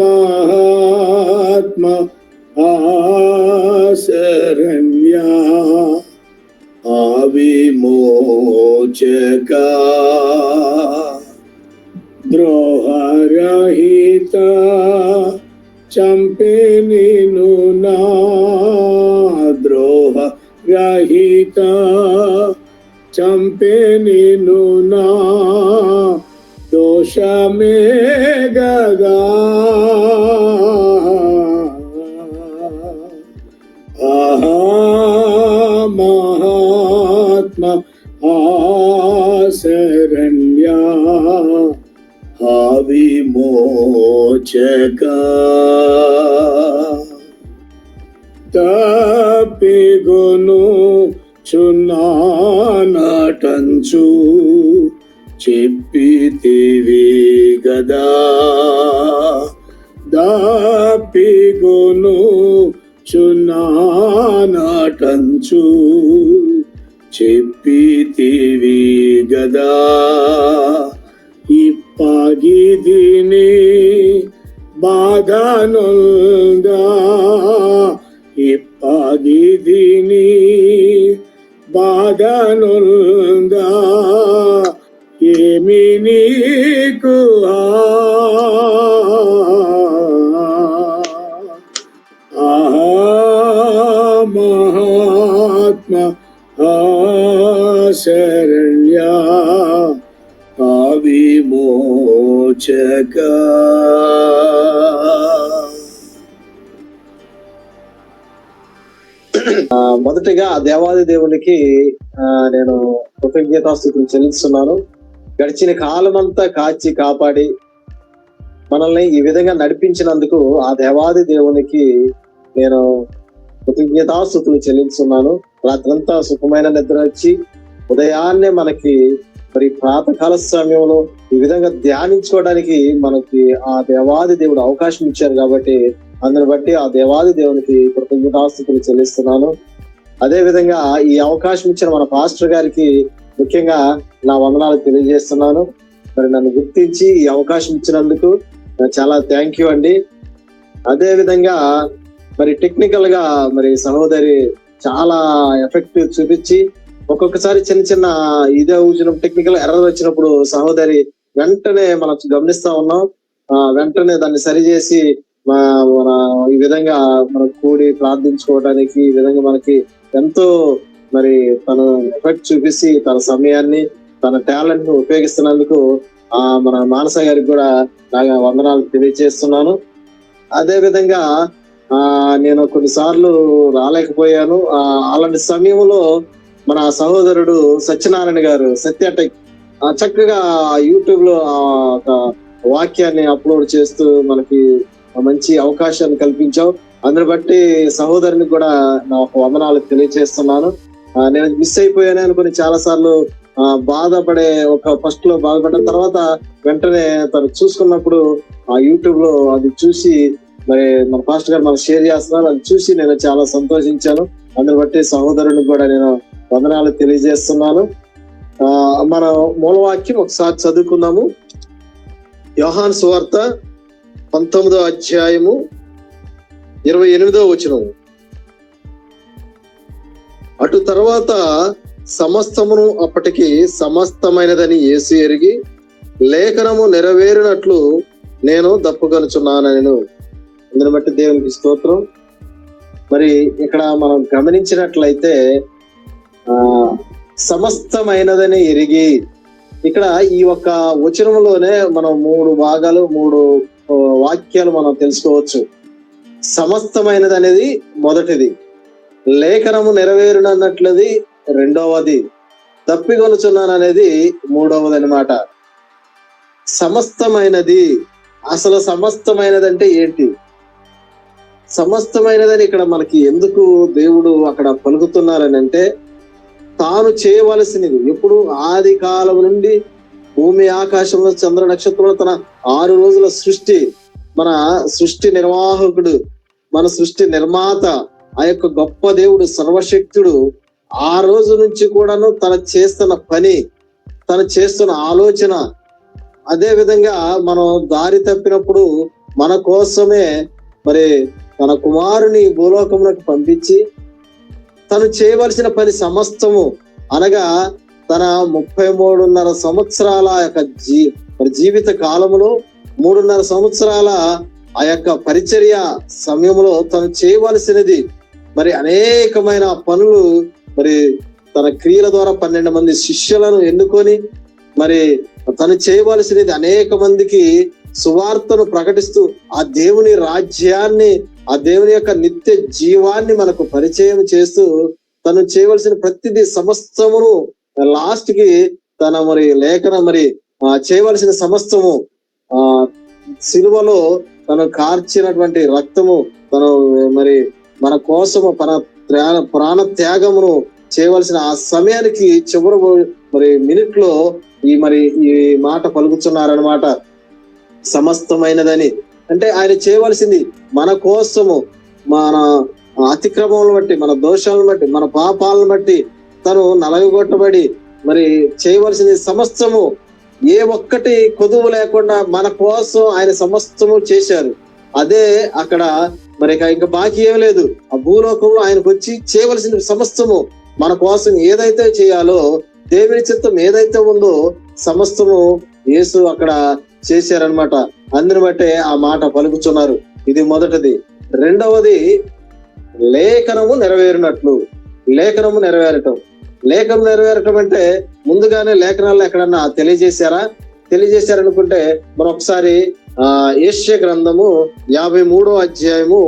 మహాత్మ శరణ్య విమోచక ద్రోహరహిత చంపే నిను నా ద్రోహరహిత చంపే నిను నా దోషమే గదా ఆహా మహాత్మ శరణ్య విమోచక తప్పిగొను చున్నానటంచు చెప్పితివి గదా దప్పిగొను చున్నానటంచు చెప్పితివి గదా ఇప్పగిదిని బాధనొల్దా ఇప్పగిదిని బాధనొల్దా ఏమి నీకు మహాత్మ శరణ్య విమోచక. మొదటిగా దేవాది దేవునికి నేను కృతజ్ఞతాస్తుతులు చెల్లిస్తున్నాను. గడిచిన కాలమంతా కాచి కాపాడి మనల్ని ఈ విధంగా నడిపించినందుకు ఆ దేవాది దేవునికి నేను కృతజ్ఞతాస్తుతులు చెల్లిస్తున్నాను. రాత్రంతా సుఖమైన నిద్ర వచ్చి ఉదయాన్నే మనకి మరి ప్రాతకాల సమయంలో ఈ విధంగా ధ్యానించుకోవడానికి మనకి ఆ దేవాది దేవుడు అవకాశం ఇచ్చారు కాబట్టి అందుని బట్టి ఆ దేవాది దేవునికి కృతజ్ఞతాస్తుతులు చెల్లిస్తున్నాను. అదే విధంగా ఈ అవకాశం ఇచ్చిన మన పాస్టర్ గారికి ముఖ్యంగా నా వందనాలు తెలియజేస్తున్నాను. మరి నన్ను గుర్తించి ఈ అవకాశం ఇచ్చినందుకు చాలా థ్యాంక్ యూ అండి. అదే విధంగా మరి టెక్నికల్ గా మరి సహోదరి చాలా ఎఫెక్టివ్ చూపించి ఒక్కొక్కసారి చిన్న చిన్న ఇదే వచ్చిన టెక్నికల్ ఎర్రర్ వచ్చినప్పుడు సహోదరి వెంటనే మనం గమనిస్తా ఉన్నాం. వెంటనే దాన్ని సరిచేసి మన ఈ విధంగా మనం కూడి ప్రార్థించుకోవడానికి ఈ విధంగా మనకి ఎంతో మరి తను ఎఫెక్ట్ చూపిస్తే తన సమయాన్ని తన టాలెంట్ ను ఉపయోగిస్తున్నందుకు మన మానస గారికి కూడా నాకు వందనాలు తెలియజేస్తున్నాను. అదే విధంగా నేను కొన్నిసార్లు రాలేకపోయాను. అలాంటి సమయంలో మన సహోదరుడు సత్యనారాయణ గారు సత్యటెక్ చక్కగా యూట్యూబ్ లో ఒక వాక్యాన్ని అప్లోడ్ చేస్తూ మనకి మంచి అవకాశాన్ని కల్పించావు. అందుని బట్టి సహోదరుని కూడా నా ఒక వందనాలు తెలియజేస్తున్నాను. నేను మిస్ అయిపోయాను అనుకుని చాలా సార్లు బాధపడే ఒక ఫస్ట్ లో బాధపడిన తర్వాత వెంటనే తను చూసుకున్నప్పుడు ఆ యూట్యూబ్ లో అది చూసి మరి మన పాస్టర్ గారు మనకు షేర్ చేస్తున్నారు. అది చూసి నేను చాలా సంతోషించాను. అందుని బట్టి సహోదరునికి కూడా నేను వందనాలు తెలియజేస్తున్నాను. మన మూలవాక్యం ఒకసారి చదువుకుందాము. యోహాను సువార్త 19వ అధ్యాయము 28వ వచనం. అటు తర్వాత సమస్తమును అప్పటికి సమస్తమైనదని యేసు ఎరిగి లేఖనము నెరవేరినట్లు నేను దప్పుకొనుచున్నాను. అందుని బట్టి దేవునికి స్తోత్రం. మరి ఇక్కడ మనం గమనించినట్లయితే సమస్తమైనదని ఎరిగి ఇక్కడ ఈ ఒక్క వచనంలోనే మనం 3 భాగాలు 3 వాక్యాలు మనం తెలుసుకోవచ్చు. సమస్తమైనది అనేది మొదటిది, లేఖనము నెరవేరునన్నట్లది రెండవది, తప్పికొనుచున్నాను అనేది మూడవది అన్నమాట. సమస్తమైనది, అసలు సమస్తమైనది అంటే ఏంటి? సమస్తమైనదని ఇక్కడ మనకి ఎందుకు దేవుడు అక్కడ పలుకుతున్నారని అంటే, తాను చేయవలసినది ఎప్పుడు ఆది కాలం నుండి భూమి ఆకాశంలో చంద్ర నక్షత్రంలో తన 6 రోజుల సృష్టి, మన సృష్టి నిర్వాహకుడు, మన సృష్టి నిర్మాత, ఆ యొక్క గొప్ప దేవుడు సర్వశక్తుడు ఆ రోజు నుంచి కూడాను తన చేస్తున్న పని, తను చేస్తున్న ఆలోచన, అదే విధంగా మనం దారి తప్పినప్పుడు మన కోసమే మరి తన కుమారుని భూలోకములకు పంపించి తను చేయవలసిన పని సమస్తము అనగా తన 33.5 సంవత్సరాల యొక్క జీవిత కాలములో 3.5 సంవత్సరాల ఆ యొక్క పరిచర్య సమయంలో తను చేయవలసినది మరి అనేకమైన పనులు, మరి తన క్రియల ద్వారా 12 మంది శిష్యులను ఎన్నుకొని మరి తను చేయవలసినది అనేక మందికి సువార్తను ప్రకటిస్తూ ఆ దేవుని రాజ్యాన్ని, ఆ దేవుని యొక్క నిత్య జీవాన్ని మనకు పరిచయం చేస్తూ తను చేయవలసిన ప్రతిదీ సమస్తమును లాస్ట్ కి తన మరి లేఖన మరి చేయవలసిన సమస్తము సిలువలో తను కార్చినటువంటి రక్తము, తను మరి మన కోసము ప్రాణ త్యాగమును చేయవలసిన ఆ సమయానికి చివరి మరి మినిట్ లో ఈ మాట పలుకుతున్నారనమాట. సమస్తమైనదని అంటే ఆయన చేయవలసింది మన కోసము, మన అతిక్రమములను బట్టి, మన దోషాలను బట్టి, మన పాపాలను బట్టి తను నలగొట్టబడి మరి చేయవలసింది సమస్తము, ఏ ఒక్కటి కొదువు లేకుండా మన కోసం ఆయన సమస్తము చేశారు. అదే అక్కడ మరి ఇంకా బాకీ ఏం లేదు. ఆ భూలోకంలో ఆయనకు వచ్చి చేయవలసిన సమస్తము మన కోసం ఏదైతే చేయాలో, దేవుని చిత్తం ఏదైతే ఉందో సమస్తము యేసు అక్కడ చేశారనమాట. అందుని బట్టే ఆ మాట పలుకుతున్నారు. ఇది మొదటిది. రెండవది లేఖనము నెరవేరినట్లు. లేఖనము నెరవేరటం. లేఖనం నెరవేరటం అంటే ముందుగానే లేఖనాల్లో ఎక్కడన్నా తెలియజేశారనుకుంటే మనం ఒకసారి యెషయా గ్రంథము 53వ అధ్యాయము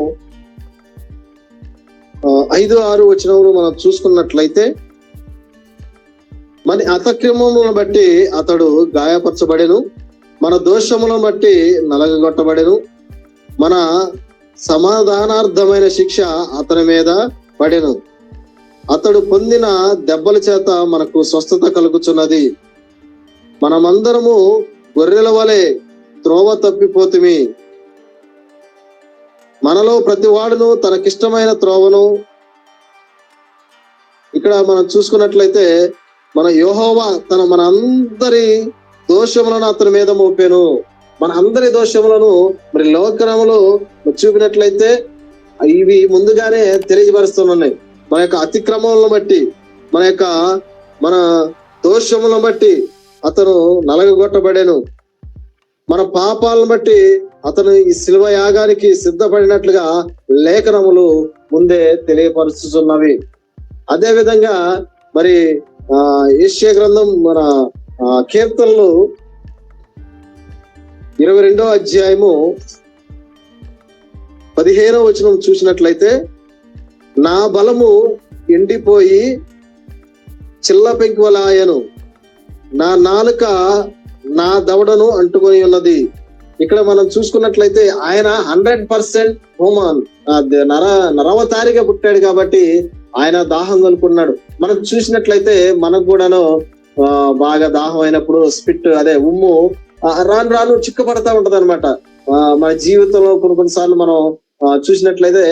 5-6 వచనములు మనం చూసుకున్నట్లయితే, మన అతిక్రమములను బట్టి అతడు గాయపరచబడెను, మన దోషములను బట్టి నలగొట్టబడెను, మన సమాధానార్థమైన శిక్ష అతని మీద పడెను, అతడు పొందిన దెబ్బల చేత మనకు స్వస్థత కలుగుచున్నది, మనమందరము గొర్రెల వలె త్రోవ తప్పిపోతిమి, మనలో ప్రతి వాడును తనకిష్టమైన త్రోవను. ఇక్కడ మనం చూసుకున్నట్లయితే మన యెహోవా మన అందరి దోషములను అతని మీద మోపాను. మన అందరి దోషములను మరి లేఖనములో చూపినట్లయితే ఇవి ముందుగానే తెలియజపరుస్తున్నాయి. మన యొక్క అతిక్రమములను బట్టి, మన దోషములను బట్టి అతను నలగొట్టబడెను, మన పాపాలను బట్టి అతను ఈ శిలువ యాగానికి సిద్ధపడినట్లుగా లేఖనములు ముందే తెలియపరుస్తున్నవి. అదే విధంగా మరి యెషయా గ్రంథం మన కీర్తనలు 22వ అధ్యాయము 15వ వచనం చూసినట్లయితే, నా బలము ఎండిపోయి చిల్ల పెంకువలాయను, నా నాలుక నా దవడను అంటుకొని ఉన్నది. ఇక్కడ మనం చూసుకున్నట్లయితే ఆయన 100% హోమాన్ నరవతారిగా పుట్టాడు కాబట్టి ఆయన దాహం కలుపుకున్నాడు. మనం చూసినట్లయితే మనకు కూడాను బాగా దాహం అయినప్పుడు స్పిట్ అదే ఉమ్ము రాను చిక్కపడతా ఉంటది అనమాట. మన జీవితంలో కొన్నిసార్లు మనం చూసినట్లయితే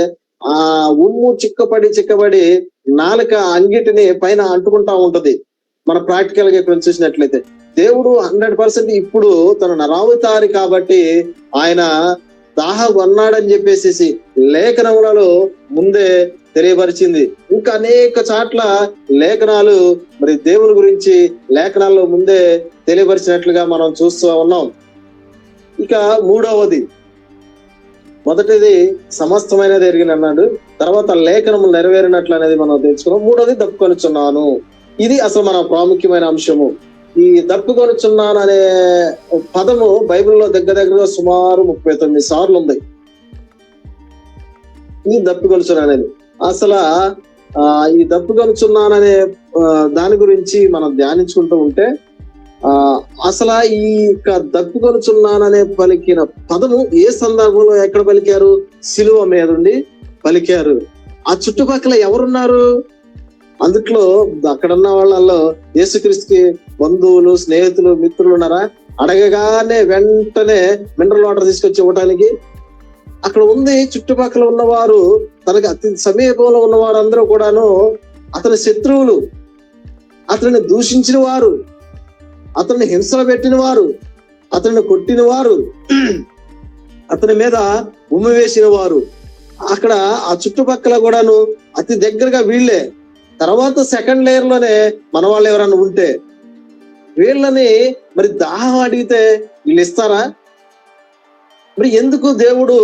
ఆ ఉమ్ము చిక్కబడి నాలుక అంగిటిని పైన అంటుకుంటా ఉంటది. మన ప్రాక్టికల్ గా ఇక్కడ చూసినట్లయితే దేవుడు 100% ఇప్పుడు తన నరావతారి కాబట్టి ఆయన దాహం అన్నాడని చెప్పేసి లేఖనములలో ముందే తెలియపరిచింది. ఇంకా అనేక చాట్ల లేఖనాలు మరి దేవుని గురించి లేఖనాల్లో ముందే తెలియపరిచినట్లుగా మనం చూస్తూ ఉన్నాం. ఇక మూడవది, మొదటిది సమస్తమైనది ఎరిగిన అన్నాడు, తర్వాత లేఖనము నెరవేరినట్లు అనేది మనం తెలుసుకున్నాం. మూడవది దప్పుకొనుచున్నాను. ఇది అసలు మన ప్రాముఖ్యమైన అంశము. ఈ దప్పుకొనుచున్నాను అనే పదము బైబిల్లో దగ్గర సుమారు 39 సార్లు ఉంది. ఈ దప్పుకొనుచున్నాను అనేది అసలు ఈ దప్పుకొనుచున్నాననే దాని గురించి మనం ధ్యానించుకుంటూ ఉంటే అసలు ఈ దప్పుకొనుచున్నాననే పలికిన పదము ఏ సందర్భంలో ఎక్కడ పలికారు? సిలువ మీద ఉండి పలికారు. ఆ చుట్టుపక్కల ఎవరున్నారు? అందుట్లో అక్కడున్న వాళ్ళల్లో యేసుక్రీస్తుకి బంధువులు, స్నేహితులు, మిత్రులు ఉన్నారా? అడగగానే వెంటనే మినరల్ వాటర్ తీసుకొచ్చి ఇవ్వటానికి అక్కడ ఉంది. చుట్టుపక్కల ఉన్నవారు, తనకి అతి సమీపంలో ఉన్నవారు అందరూ కూడాను అతని శత్రువులు, అతన్ని దూషించిన వారు, అతన్ని హింసలు పెట్టిన వారు, అతన్ని కొట్టిన వారు, అతని మీద ఉమ్మి వేసిన వారు. అక్కడ ఆ చుట్టుపక్కల కూడాను అతి దగ్గరగా వీళ్ళే. తర్వాత సెకండ్ లేయర్ లోనే మన వాళ్ళు ఎవరన్నా ఉంటే వీళ్ళని మరి దాహం అడిగితే వీళ్ళు ఇస్తారా? మరి ఎందుకు దేవుడు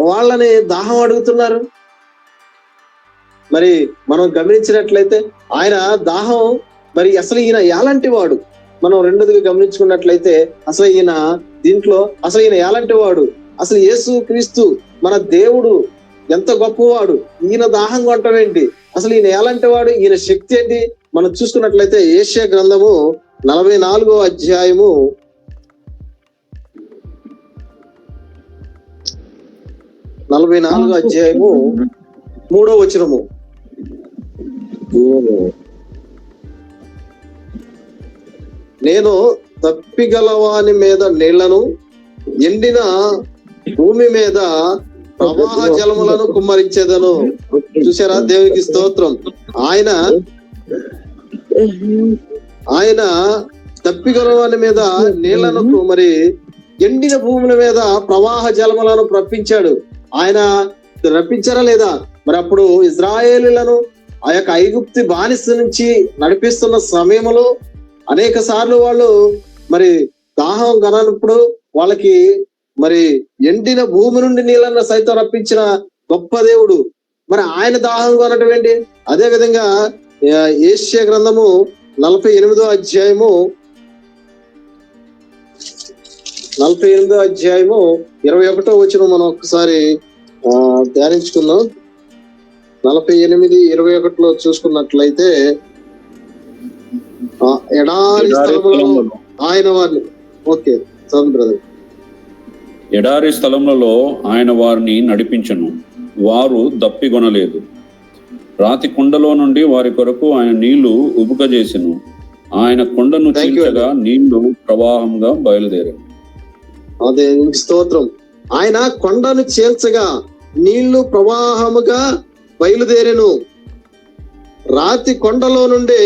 వాళ్ళని దాహం అడుగుతున్నారు? మరి మనం గమనించినట్లయితే ఆయన దాహం మరి అసలు ఈయన ఎలాంటి వాడు మనం రెండోదిగా గమనించుకున్నట్లయితే అసలు ఈయన దీంట్లో అసలు ఈయన ఎలాంటి వాడు, అసలు యేసు క్రీస్తు మన దేవుడు ఎంత గొప్పవాడు, ఈయన దాహం కొట్టడం ఏంటి, అసలు ఈయన ఎలాంటి వాడు, ఈయన శక్తి ఏంటి మనం చూసుకున్నట్లయితే యెషయా గ్రంథము 44వ అధ్యాయము 3వ వచనము. నేను తప్పిగలవాని మీద నీళ్లను, ఎండిన భూమి మీద ప్రవాహ జలములను కుమ్మరించేదను. చూసారా? దేవునికి స్తోత్రం. ఆయన తప్పిగలవాని మీద నీళ్లను మరి ఎండిన భూముల మీద ప్రవాహ జలములను రప్పించాడు. ఆయన రప్పించారా లేదా? మరి అప్పుడు ఇజ్రాయేలీలను ఆ యొక్క ఐగుప్తి బానిస నుంచి నడిపిస్తున్న సమయంలో అనేక సార్లు వాళ్ళు మరి దాహం కనప్పుడు వాళ్ళకి మరి ఎండిన భూమి నుండి నీళ్ళను సైతం రప్పించిన గొప్ప దేవుడు. మరి ఆయన దాహం కొనటం ఏంటి? అదే విధంగా యెషయా గ్రంథము 48వ అధ్యాయము 21వ వచనం మనం ఒక్కసారి ధ్యానించుకుందాం. 48:21లో చూసుకున్నట్లయితే ఎడారి స్థలములో ఆయన వారిని ఎడారి స్థలములలో ఆయన వారిని నడిపించను, వారు దప్పిగొనలేదు. రాతి కుండలో నుండి వారి కొరకు ఆయన నీళ్లు ఉబుకజేసెను. ఆయన కొండను చీల్చగా నీళ్లు ప్రవాహంగా బయలుదేరాను. అదే స్తోత్రం. ఆయన కొండను చీల్చగా నీళ్లు ప్రవాహముగా బయలుదేరెను. రాతి కొండలో నుండి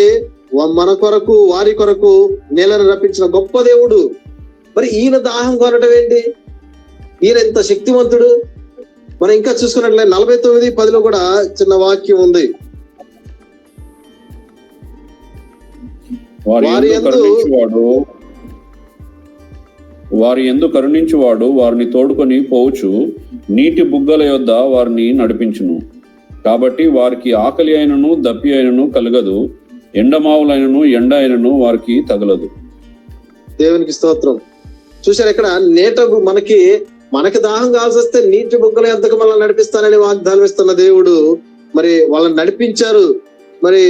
మన కొరకు వారి కొరకు నీళ్ళను రప్పించిన గొప్ప దేవుడు. మరి ఈయన దాహం కొనటం ఏంటి? ఈయన ఎంత శక్తివంతుడు. మనం ఇంకా చూసుకున్నట్లయితే 49:10లో కూడా చిన్న వాక్యం ఉంది. వారి యందు కరుణించువాడు వారిని తోడుకొని పోవచ్చు, నీటి బుగ్గల యొద్ద వారిని నడిపించును. కాబట్టి వారికి ఆకలి అయినను దప్పి అయినను కలగదు, ఎండమావులైనను ఎండ అయినను వారికి తగలదు. దేవునికి స్తోత్రం. చూసారు? ఇక్కడ మనకి దాహం కావాల్సి వస్తే నీటి బుగ్గల యొద్దకు మనల్ని నడిపిస్తానని వాగ్దానం ఇస్తున్న దేవుడు మరి వాళ్ళని నడిపించారు. మరి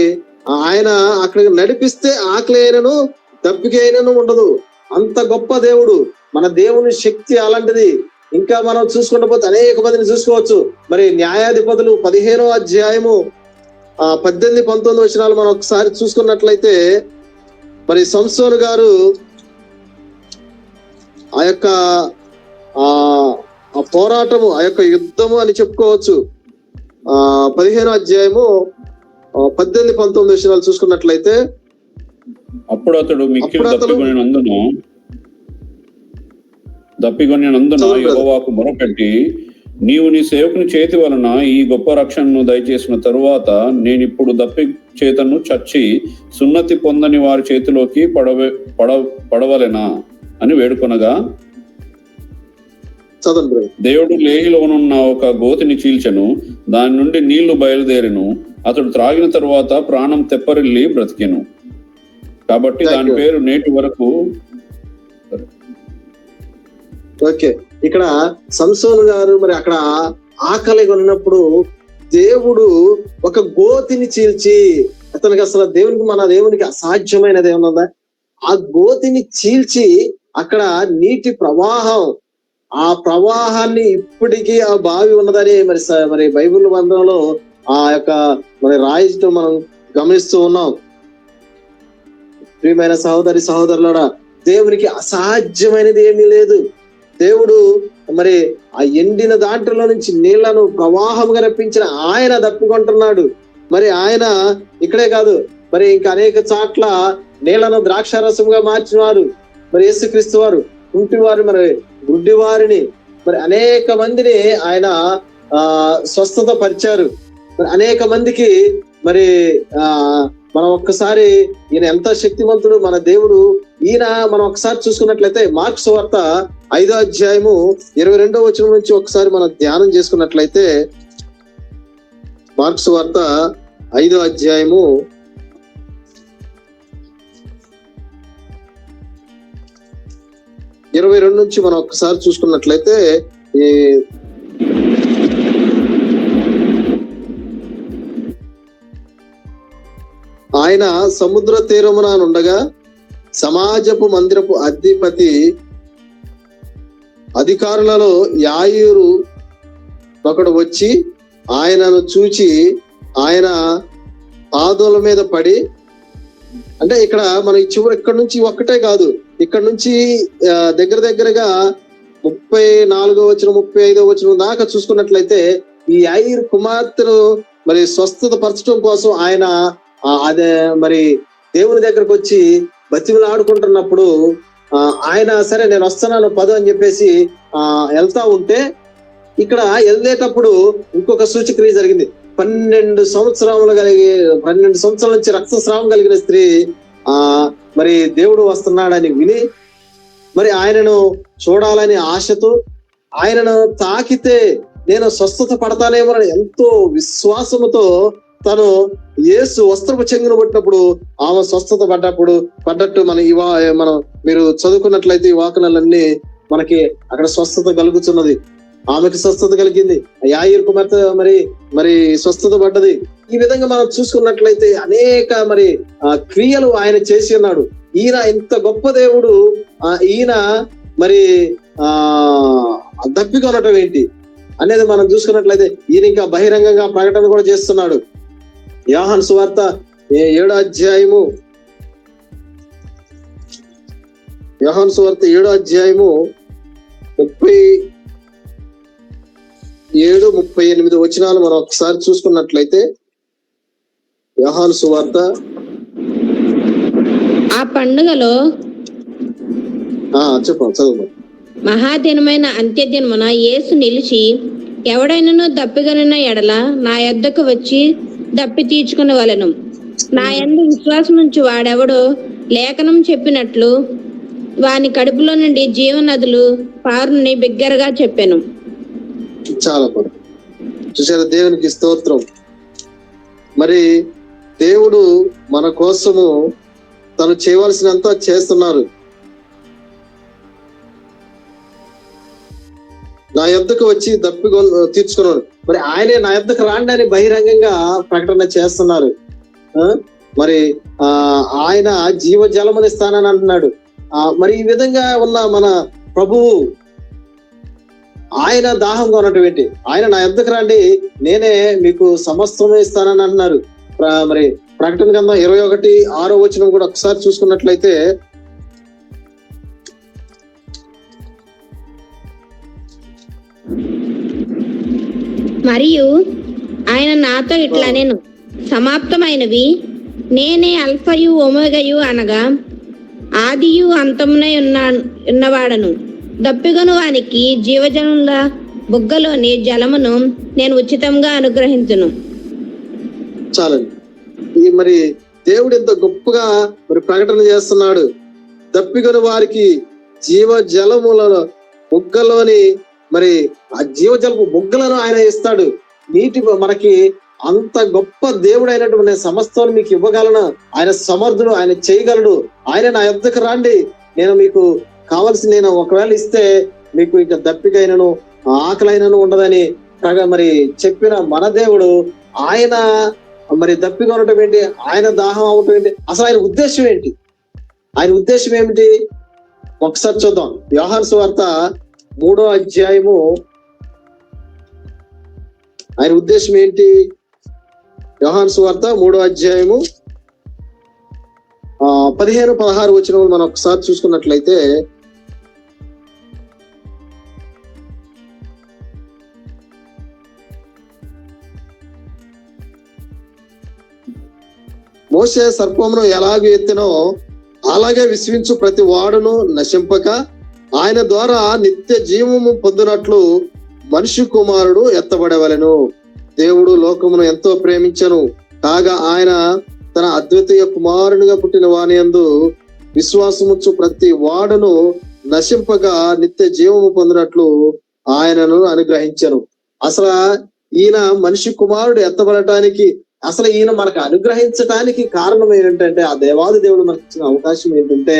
ఆయన అక్కడికి నడిపిస్తే ఆకలి అయినను దప్పిక అయినను ఉండదు. అంత గొప్ప దేవుడు. మన దేవుని శక్తి అలాంటిది. ఇంకా మనం చూసుకుంటూ పోతే అనేక మందిని చూసుకోవచ్చు. మరి న్యాయాధిపతులు 15వ అధ్యాయము 18-19 వచనాలు మనం ఒకసారి చూసుకున్నట్లయితే మరి సంసోను గారు ఆ యొక్క ఆ పోరాటము, ఆ యొక్క యుద్ధము అని చెప్పుకోవచ్చు. 15వ అధ్యాయము 18-19 వచనాలు చూసుకున్నట్లయితే అప్పుడు అతడు మిక్కిలి దప్పిగొనినందున యెహోవాకు మొరపెట్టి, నీవు నీ సేవకుని చేతి వలన ఈ గొప్ప రక్షణను దయచేసిన తరువాత నేనిప్పుడు దప్పి చేతను చచ్చి సున్నతి పొందని వారి చేతిలోకి పడవలెనా అని వేడుకొనగా, దేవుడు లేహిలోనున్న ఒక గోతిని చీల్చెను, దాని నుండి నీళ్లు బయలుదేరెను. అతడు త్రాగిన తరువాత ప్రాణం తెప్పరిల్లి బ్రతికెను. కాబట్టి దాని పేరు నేటి వరకు. ఓకే, ఇక్కడ సంసోను గారు మరి అక్కడ ఆకలి ఉన్నప్పుడు దేవుడు ఒక గోతిని చీల్చి, అతనికి అసలు మన దేవునికి అసాధ్యమైనది ఏమన్నా, ఆ గోతిని చీల్చి అక్కడ నీటి ప్రవాహం, ఆ ప్రవాహాన్ని ఇప్పటికీ ఆ బావి ఉన్నదని మరి బైబిల్ గ్రంథంలో ఆ యొక్క మరి రాయితో మనం గమనిస్తూ ఉన్నాం. ప్రియమైన సహోదరి సహోదరులారా, దేవునికి అసాధ్యమైనది ఏమీ లేదు. దేవుడు మరి ఆ ఎండిన దాంట్లో నుంచి నీళ్లను ప్రవాహంగా రప్పించిన ఆయన దప్పుకుంటున్నాడు. మరి ఆయన ఇక్కడే కాదు, మరి ఇంకా అనేక చోట్ల నీళ్లను ద్రాక్షారసంగా మార్చిన వారు మరి యేసుక్రీస్తు వారు. కుంటి వారు మరి గుడ్డి వారిని మరి అనేక మందిని ఆయన స్వస్థత పరిచారు. మరి అనేక మందికి మరి మనం ఒక్కసారి ఈయన ఎంత శక్తివంతుడు మన దేవుడు. ఈయన మనం ఒకసారి చూసుకున్నట్లయితే మార్క్స్ వార్త 5వ అధ్యాయము 22వ వచనం నుంచి ఒకసారి మనం ధ్యానం చేసుకున్నట్లయితే, మార్క్స్ వార్త 5వ అధ్యాయము 22 నుంచి మనం ఒక్కసారి చూసుకున్నట్లయితే, ఆయన సముద్ర తీరమున ఉండగా సమాజపు మందిరపు అధిపతి అధికారులలో యాయిరు ఒకడు వచ్చి ఆయనను చూచి ఆయన పాదముల మీద పడి, అంటే ఇక్కడ మనం ఇక్కడ నుంచి ఒక్కటే కాదు, ఇక్కడ నుంచి దగ్గరగా 34వ వచనం 35వ వచనం దాకా చూసుకున్నట్లయితే ఈ యాయిరు కుమార్తెను మరి స్వస్థత పరచడం కోసం ఆయన అదే మరి దేవుని దగ్గరకు వచ్చి బతిమలు ఆడుకుంటున్నప్పుడు ఆయన సరే నేను వస్తున్నాను పద అని చెప్పేసి వెళ్తా ఉంటే, ఇక్కడ వెళ్ళేటప్పుడు ఇంకొక సూచక్రియ జరిగింది. 12 సంవత్సరాల నుంచి రక్తస్రావం కలిగిన స్త్రీ మరి దేవుడు వస్తున్నాడని విని మరి ఆయనను చూడాలని ఆశతో, ఆయనను తాకితే నేను స్వస్థత పడతానేమో ఎంతో విశ్వాసముతో తను యేసు వస్త్రపు చెంగును పట్టినప్పుడు ఆమె స్వస్థత పడ్డట్టు మనం మీరు చదువుకున్నట్లయితే ఈ వాక్యాలన్నీ మనకి అక్కడ స్వస్థత కలుగుతున్నది. ఆమెకి స్వస్థత కలిగింది, యాయిరు కుమార్తె మరి స్వస్థత పడ్డది. ఈ విధంగా మనం చూసుకున్నట్లయితే అనేక మరి క్రియలు ఆయన చేసి ఉన్నాడు. ఈయన ఇంత గొప్ప దేవుడు, ఈయన మరి దప్పికొనటం ఏంటి అనేది మనం చూసుకున్నట్లయితే ఈయన ఇంకా బహిరంగంగా ప్రకటన కూడా చేస్తున్నాడు. యోహాను సువార్త 7వ అధ్యాయము 37-38 వచనాలు మనం ఒకసారి చూసుకున్నట్లయితే, యోహాను సువార్త ఆ పండుగలో చెప్పండి చదువు. మహాదినమైన అంత్యదినమున యేసు నిలిచి, ఎవడైనను దప్పిగొనిన ఎడల నా యొద్దకు వచ్చి దప్పి తీర్చుకునవలెను. నా యందు విశ్వాసం నుంచి వాడెవడో లేఖనం చెప్పినట్లు వాని కడుపులో నుండి జీవనదులు పారుని బిగ్గరగా చెప్పాను. చాలా బాగుంది చూసారా, దేవునికి స్తోత్రం. మరి దేవుడు మన కోసము తను చేయవలసినంత చేస్తున్నారు. నా యొద్దకు వచ్చి దప్పి తీర్చుకున్నాడు. మరి ఆయనే నా యొద్దకు రాండి అని బహిరంగంగా ప్రకటన చేస్తున్నారు. మరి ఆయన జీవజలమని ఇస్తానని అంటున్నాడు. మరి ఈ విధంగా ఉన్న మన ప్రభువు ఆయన దాహంగా ఉన్నట్టు ఏంటి, ఆయన నా యొద్దకు రండి నేనే మీకు సమస్తమే ఇస్తానని అంటున్నారు. మరి ప్రకటన గ్రంథం 21:6 వచనం కూడా ఒకసారి చూసుకున్నట్లయితే, మరియు ఆయన నాతో ఇట్లా నేను సమాప్తమైనవి నేనే అల్ఫయు ఒమేగయు అనగా ఆదియు అంతమునై ఉన్నవాడను. దప్పిగొను వానికి జీవజలముల బుగ్గలోని జలమును నేను ఉచితంగా అనుగ్రహించును. చాలండి. మరి దేవుడు ఎంత గొప్పగా మరి ప్రకటన చేస్తున్నాడు. దప్పిగొని వారికి జీవజలముల బుగ్గలోని మరి ఆ జీవజలపు బుగ్గలను ఆయన ఇస్తాడు. నీటి మనకి అంత గొప్ప దేవుడు అయినటువంటి సమస్తాన్ని మీకు ఇవ్వగలను. ఆయన సమర్థుడు, ఆయన చేయగలడు. ఆయన నా యొద్దకు రండి నేను మీకు కావలసి, నేను ఒకవేళ ఇస్తే మీకు ఇక దప్పికైనను ఆకలైనను ఉండదని మరి చెప్పిన మన దేవుడు, ఆయన మరి దప్పిగా ఉండటం ఏంటి, ఆయన దాహం అవటం ఏంటి, అసలు ఆయన ఉద్దేశం ఏంటి, ఆయన ఉద్దేశం ఏమిటి ఒకసారి చూద్దాం. యోహాను సువార్త 3వ అధ్యాయము ఆయన ఉద్దేశం ఏంటి? యోహాను సువార్త 3వ అధ్యాయము 15-16 వచనములు మనం ఒకసారి చూసుకున్నట్లయితే, మోషే సర్పమును ఎలాగ ఎత్తినో అలాగే విశ్వించు ప్రతి వాడును నశింపక ఆయన ద్వారా నిత్య జీవము పొందినట్లు మనిషి కుమారుడు ఎత్తబడవలెను. దేవుడు లోకమును ఎంతో ప్రేమించను, కాగా ఆయన తన అద్వితీయ కుమారునిగా పుట్టిన వాని యందు విశ్వాసముచ్చు ప్రతి వాడును నశింపగా నిత్య జీవము పొందినట్లు ఆయనను అనుగ్రహించను. అసలు ఈయన మనిషి కుమారుడు ఎత్తబడటానికి, అసలు ఈయన మనకు అనుగ్రహించటానికి కారణం ఏంటంటే, ఆ దేవాది దేవుడు మనకి ఇచ్చిన అవకాశం ఏంటంటే,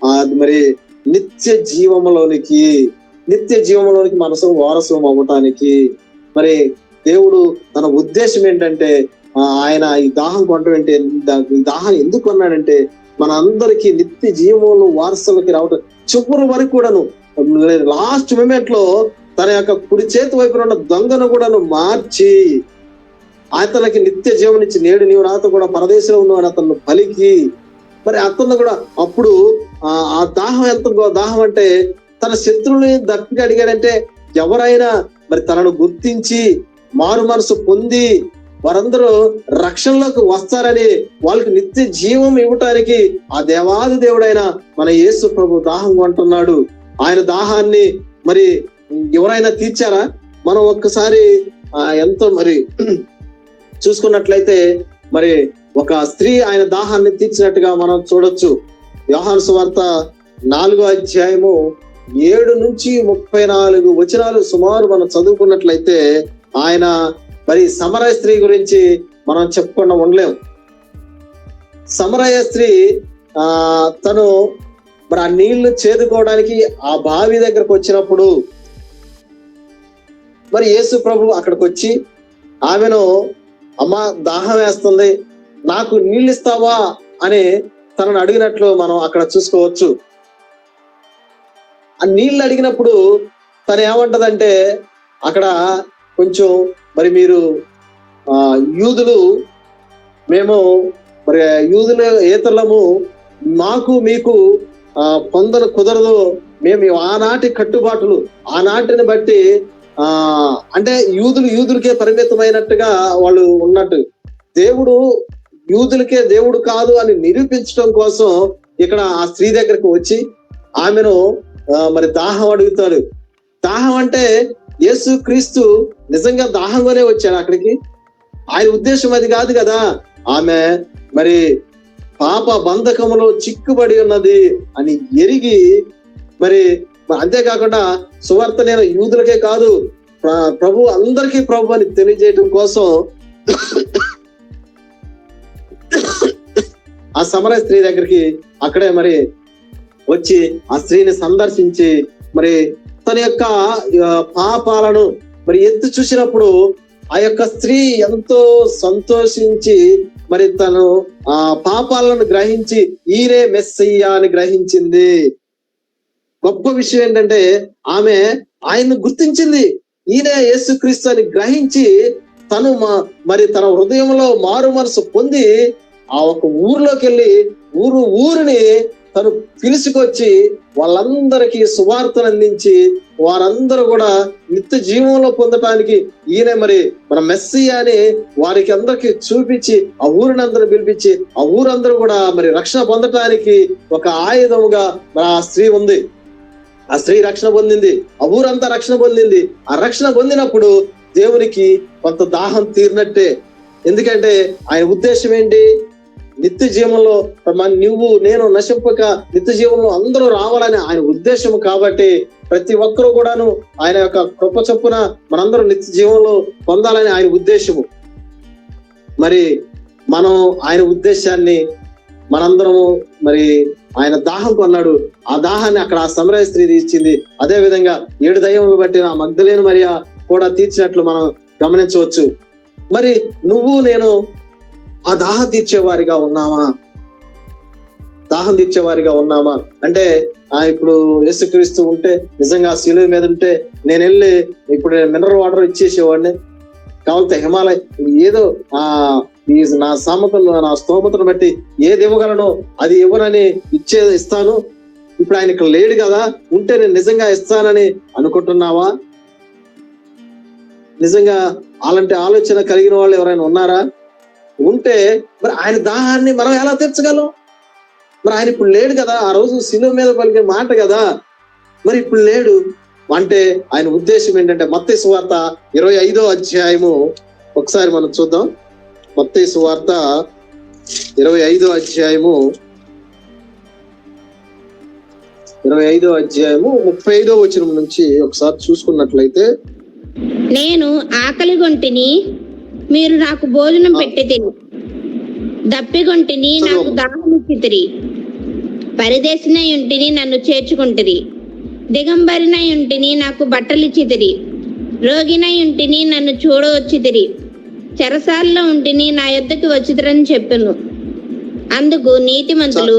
అది మరి నిత్య జీవములోనికి మనసు వారసం అవ్వటానికి. మరి దేవుడు తన ఉద్దేశం ఏంటంటే, ఆయన ఈ దాహం కొనడం ఏంటి, ఈ దాహం ఎందుకు కొన్నాడంటే, మన అందరికి నిత్య జీవంలో వారసులకి రావటం. చివరి వరకు కూడాను, లాస్ట్ మూమెంట్ లో తన యొక్క కుడి చేతి వైపు ఉన్న దొంగను కూడాను మార్చి అతనికి నిత్య జీవనిచ్చి, నేడు నీవు నాతో కూడా పరదేశంలో ఉన్నావు అతను పలికి, మరి అతను కూడా అప్పుడు ఆ దాహం ఎంత దాహం అంటే, తన శత్రువుని దప్పికి అడిగాడంటే, ఎవరైనా మరి తనను గుర్తించి మారు మనసు పొంది వారందరూ రక్షణలోకి వస్తారని, వాళ్ళకి నిత్య జీవం ఇవ్వటానికి ఆ దేవాది దేవుడైన మన యేసు ప్రభు దాహం కొంటున్నాడు. ఆయన దాహాన్ని మరి ఎవరైనా తీర్చారా? మనం ఒక్కసారి ఎంతో మరి చూసుకున్నట్లయితే, మరి ఒక స్త్రీ ఆయన దాహాన్ని తీర్చినట్టుగా మనం చూడొచ్చు. యోహాను సువార్త 4వ అధ్యాయము 7 నుంచి 34 వచనాలు సుమారు మనం చదువుకున్నట్లయితే, ఆయన మరి సమరయ స్త్రీ గురించి మనం చెప్పకుండా ఉండలేము. సమరయ స్త్రీ తను మరి ఆ నీళ్లు చేదుకోవడానికి ఆ బావి దగ్గరకు వచ్చినప్పుడు, మరి యేసు ప్రభు అక్కడికి వచ్చి ఆమెను, అమ్మ దాహం వేస్తుంది, నాకు నీళ్ళు ఇస్తావా అని తనను అడిగినట్లు మనం అక్కడ చూసుకోవచ్చు. ఆ నీళ్ళు అడిగినప్పుడు తను ఏమంటదంటే, అక్కడ కొంచెం మరి మీరు యూదులు, మేము మరి యూదులు ఏతలము, మాకు మీకు పొందను కుదరదు, మేము ఆనాటి కట్టుబాటులు ఆనాటిని బట్టి అంటే యూదులకే పరిమితమైనట్టుగా వాళ్ళు ఉన్నట్టు, దేవుడు యూదులకే దేవుడు కాదు అని నిరూపించడం కోసం ఇక్కడ ఆ స్త్రీ దగ్గరకు వచ్చి ఆమెను మరి దాహం అడుగుతాడు. దాహం అంటే యేసు క్రీస్తు నిజంగా దాహంగానే వచ్చాడు అక్కడికి. ఆయన ఉద్దేశం అది కాదు కదా. ఆమె మరి పాప బంధకములో చిక్కుబడి ఉన్నది అని ఎరిగి, మరి అంతేకాకుండా సువార్త నేను యూదులకే కాదు ప్రభు అందరికీ ప్రభు అని తెలియజేయటం కోసం ఆ సమరయ స్త్రీ దగ్గరికి అక్కడే మరి వచ్చి ఆ స్త్రీని సందర్శించి మరి తన యొక్క పాపాలను మరి ఎత్తి చూసినప్పుడు ఆ యొక్క స్త్రీ ఎంతో సంతోషించి మరి తను ఆ పాపాలను గ్రహించి ఈయనే మెస్సయ్యా అని గ్రహించింది. గొప్ప విషయం ఏంటంటే, ఆమె ఆయన్ను గుర్తించింది, ఈయనే యేసుక్రీస్తు అని గ్రహించి తను మరి తన హృదయంలో మారు మనసు పొంది ఆ ఒక ఊరిలోకి వెళ్ళి ఊరిని తను పిలుచుకొచ్చి వాళ్ళందరికీ సువార్తను అందించి వారందరూ కూడా నిత్య జీవంలో పొందటానికి ఈయన మరి మన మెస్సీయా అని వారికి అందరికి చూపించి ఆ ఊరినందరూ పిలిపించి ఆ ఊరందరూ కూడా మరి రక్షణ పొందటానికి ఒక ఆయుధముగా ఆ స్త్రీ ఉంది. ఆ స్త్రీ రక్షణ పొందింది, ఆ ఊరంతా రక్షణ పొందింది. ఆ రక్షణ పొందినప్పుడు దేవునికి కొంత దాహం తీరినట్టే. ఎందుకంటే ఆయన ఉద్దేశం ఏంటి? నిత్య జీవంలో నువ్వు నేను నశింపక నిత్య జీవంలో అందరూ రావాలని ఆయన ఉద్దేశం. కాబట్టి ప్రతి ఒక్కరూ కూడాను ఆయన యొక్క కృప చొప్పున మనందరూ నిత్య జీవంలో పొందాలని ఆయన ఉద్దేశము. మరి మనం ఆయన ఉద్దేశాన్ని మనందరము మరి ఆయన దాహం కొన్నాడు. ఆ దాహాన్ని అక్కడ ఆ సమరయ స్త్రీ తీర్చింది. అదే విధంగా 7 దయ్యములు బట్టిన మగ్దలేను మరియా కూడా తీర్చినట్లు మనం గమనించవచ్చు. మరి నువ్వు నేను ఆ దాహం తీర్చేవారిగా ఉన్నామా? దాహం తీర్చేవారిగా ఉన్నామా అంటే, ఇప్పుడు యేసుక్రీస్తు ఉంటే నిజంగా శిలువ మీద ఉంటే నేను వెళ్ళి ఇప్పుడు మినరల్ వాటర్ ఇచ్చేసేవాడిని, కావాలంటే హిమాలయ ఏదో నా సామతను నా స్తోమతను బట్టి ఏది ఇవ్వగలను అది ఇవ్వనని ఇస్తాను. ఇప్పుడు ఆయన ఇక్కడ లేడు కదా, ఉంటే నేను నిజంగా ఇస్తానని అనుకుంటున్నావా? నిజంగా అలాంటి ఆలోచన కలిగిన వాళ్ళు ఎవరైనా ఉన్నారా? ఉంటే మరి ఆయన దాహాన్ని మనం ఎలా తీర్చగలం? మరి ఆయన ఇప్పుడు లేడు కదా. ఆ రోజు శిలువ మీద పలికే మాట కదా, మరి ఇప్పుడు లేడు అంటే ఆయన ఉద్దేశం ఏంటంటే మత్తయి సువార్త 25వ అధ్యాయము ఒకసారి మనం చూద్దాం. మత్తయి సువార్త 25వ అధ్యాయము 35వ వచనం నుంచి ఒకసారి చూసుకున్నట్లయితే, నేను ఆకలిగొంటిని, మీరు నాకు భోజనం పెట్టితిరి, దప్పిగొంటిని, నాకు దాహమిచ్చితిరి, పరదేశినై ఉంటిని, నన్ను చేర్చుకుంటిరి, దిగంబరినై ఉంటిని, నాకు బట్టలిచ్చితిరి, రోగినై ఉంటిని, నన్ను చూడవచ్చితిరి, చెరసాలలో ఉంటిని, నా యొద్దకు వచ్చితిరని చెప్పెను. అందుకు నీతిమంతులు.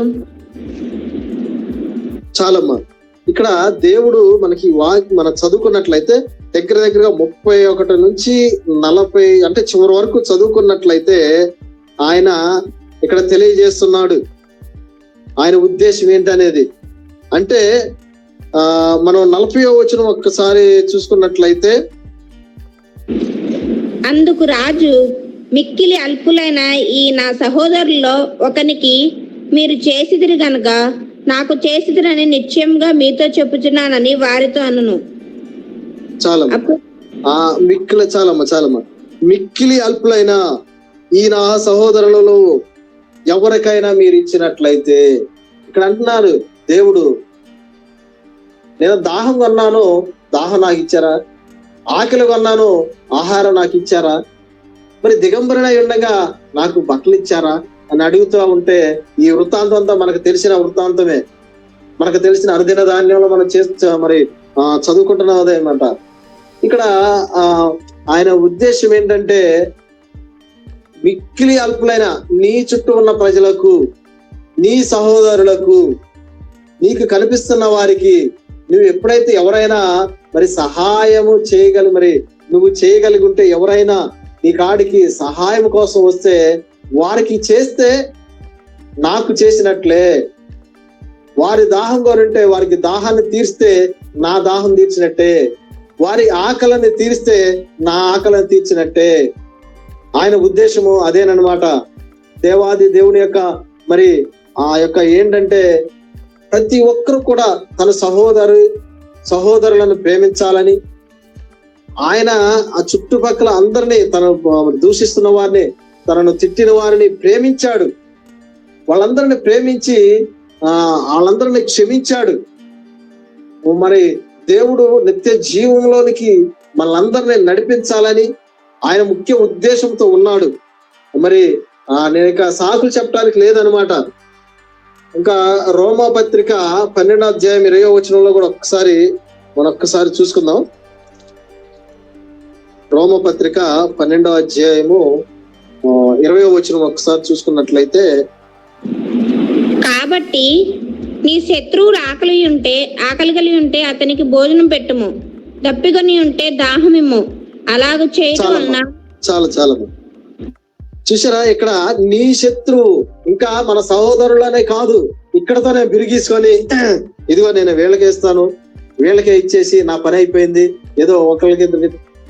చాలమ్మా, ఇక్కడ దేవుడు మనకి మనం చదువుకున్నట్లయితే దగ్గరగా 31 నుంచి 40 అంటే చివరి వరకు చదువుకున్నట్లయితే ఆయన ఇక్కడ తెలియజేస్తున్నాడు ఆయన ఉద్దేశం ఏంటనేది. అంటే మనం 40వ వచనం ఒక్కసారి చూసుకున్నట్లయితే, అందుకు రాజు, మిక్కిలి అల్పులైన ఈ నా సహోదరుల్లో ఒకనికి మీరు చేసిదిరి గనుక నాకు చేసిదిరని నిశ్చయంగా మీతో చెప్పుచున్నానని వారితో అనును. చాలమ్మా మిక్కిలి అల్పులైన ఈ నా సహోదరులలో ఎవరికైనా మీరు ఇచ్చినట్లయితే, ఇక్కడ అంటున్నారు దేవుడు, నేను దాహం కొన్నాను, దాహం నాకు ఇచ్చారా? ఆకలి కొన్నాను, ఆహారం నాకు ఇచ్చారా? మరి దిగంబరనై ఉండగా నాకు బట్టలు ఇచ్చారా అని అడుగుతూ ఉంటే, ఈ వృత్తాంతం అంతా మనకు తెలిసిన వృత్తాంతమే, మనకు తెలిసిన అరుదిన ధాన్యంలో మనం మరి చదువుకుంటున్నాం అదే అన్నమాట. ఇక్కడ ఆయన ఉద్దేశం ఏంటంటే, మిక్కిలి అల్పులైన నీ చుట్టూ ఉన్న ప్రజలకు, నీ సహోదరులకు, నీకు కనిపిస్తున్న వారికి నువ్వు ఎప్పుడైతే ఎవరైనా మరి సహాయము మరి నువ్వు చేయగలిగి ఉంటే, ఎవరైనా నీ కాడికి సహాయం కోసం వస్తే వారికి చేస్తే నాకు చేసినట్లే. వారి దాహం కోరుంటే వారికి దాహాన్ని తీర్స్తే నా దాహం తీర్చినట్టే, వారి ఆకలిని తీర్స్తే నా ఆకలిని తీర్చినట్టే. ఆయన ఉద్దేశము అదేనమాట. దేవాది దేవుని యొక్క మరి ఆ యొక్క ఏంటంటే, ప్రతి ఒక్కరు కూడా తన సహోదరులను ప్రేమించాలని, ఆయన ఆ చుట్టుపక్కల అందరినీ, తను దూషిస్తున్న వారిని, తనను తిట్టిన వారిని ప్రేమించాడు. వాళ్ళందరిని ప్రేమించి వాళ్ళందరిని క్షమించాడు. మరి దేవుడు నిత్య జీవంలోనికి మనలందరినీ నడిపించాలని ఆయన ముఖ్య ఉద్దేశంతో ఉన్నాడు. మరి నేను ఇక సాకులు చెప్పడానికి లేదనమాట. ఇంకా రోమా పత్రిక 12వ అధ్యాయం 20వ వచనంలో కూడా ఒక్కసారి చూసుకుందాం. రోమా పత్రిక 12వ అధ్యాయము 20వ వచనం ఒకసారి చూసుకున్నట్లయితే, కాబట్టి నీ శత్రువులు ఆకలి కలిగి ఉంటే అతనికి భోజనం పెట్టుము, దప్పికొని ఉంటే దాహమిమ్ము, అలాగ చేయటం వలన. చాలా చూసారా, ఇక్కడ నీ శత్రువు ఇంకా మన సహోదరులనే కాదు, ఇక్కడతోనే బిరిగీసుకొని ఇదిగో నేను వీళ్ళకే ఇస్తాను, వీళ్ళకే ఇచ్చేసి నా పని అయిపోయింది, ఏదో ఒకరికి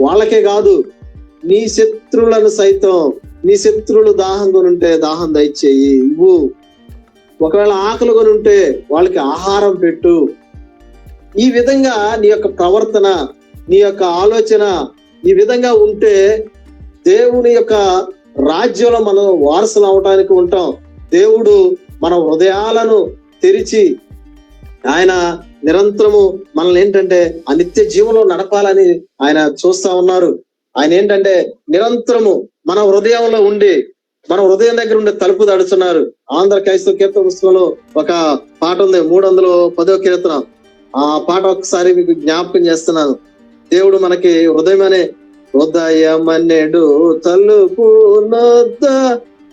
వాళ్ళకే కాదు, నీ శత్రువులను సైతం, నీ శత్రువులు దాహం కొనుంటే దాహం దయచేయి ఇవ్వు, ఒకవేళ ఆకలి కొనుంటే వాళ్ళకి ఆహారం పెట్టు. ఈ విధంగా నీ యొక్క ప్రవర్తన, నీ యొక్క ఆలోచన ఈ విధంగా ఉంటే దేవుని యొక్క రాజ్యంలో మనం వారసులు అవడానికి ఉంటాం. దేవుడు మన హృదయాలను తెరిచి ఆయన నిరంతరము మనల్ని ఏంటంటే ఆ నిత్య జీవంలో నడపాలని ఆయన చూస్తా ఉన్నారు. ఆయన ఏంటంటే నిరంతరము మన హృదయంలో ఉండి, మన హృదయం దగ్గర ఉండే తలుపు తడుచున్నారు. ఆంధ్ర క్రైస్తవ కీర్తన పుస్తకంలో ఒక పాట ఉంది, 310వ కీర్తన. ఆ పాట ఒకసారి మీకు జ్ఞాపకం చేస్తున్నాను. దేవుడు మనకి హృదయమన్నెడు తలుపు నొద్ద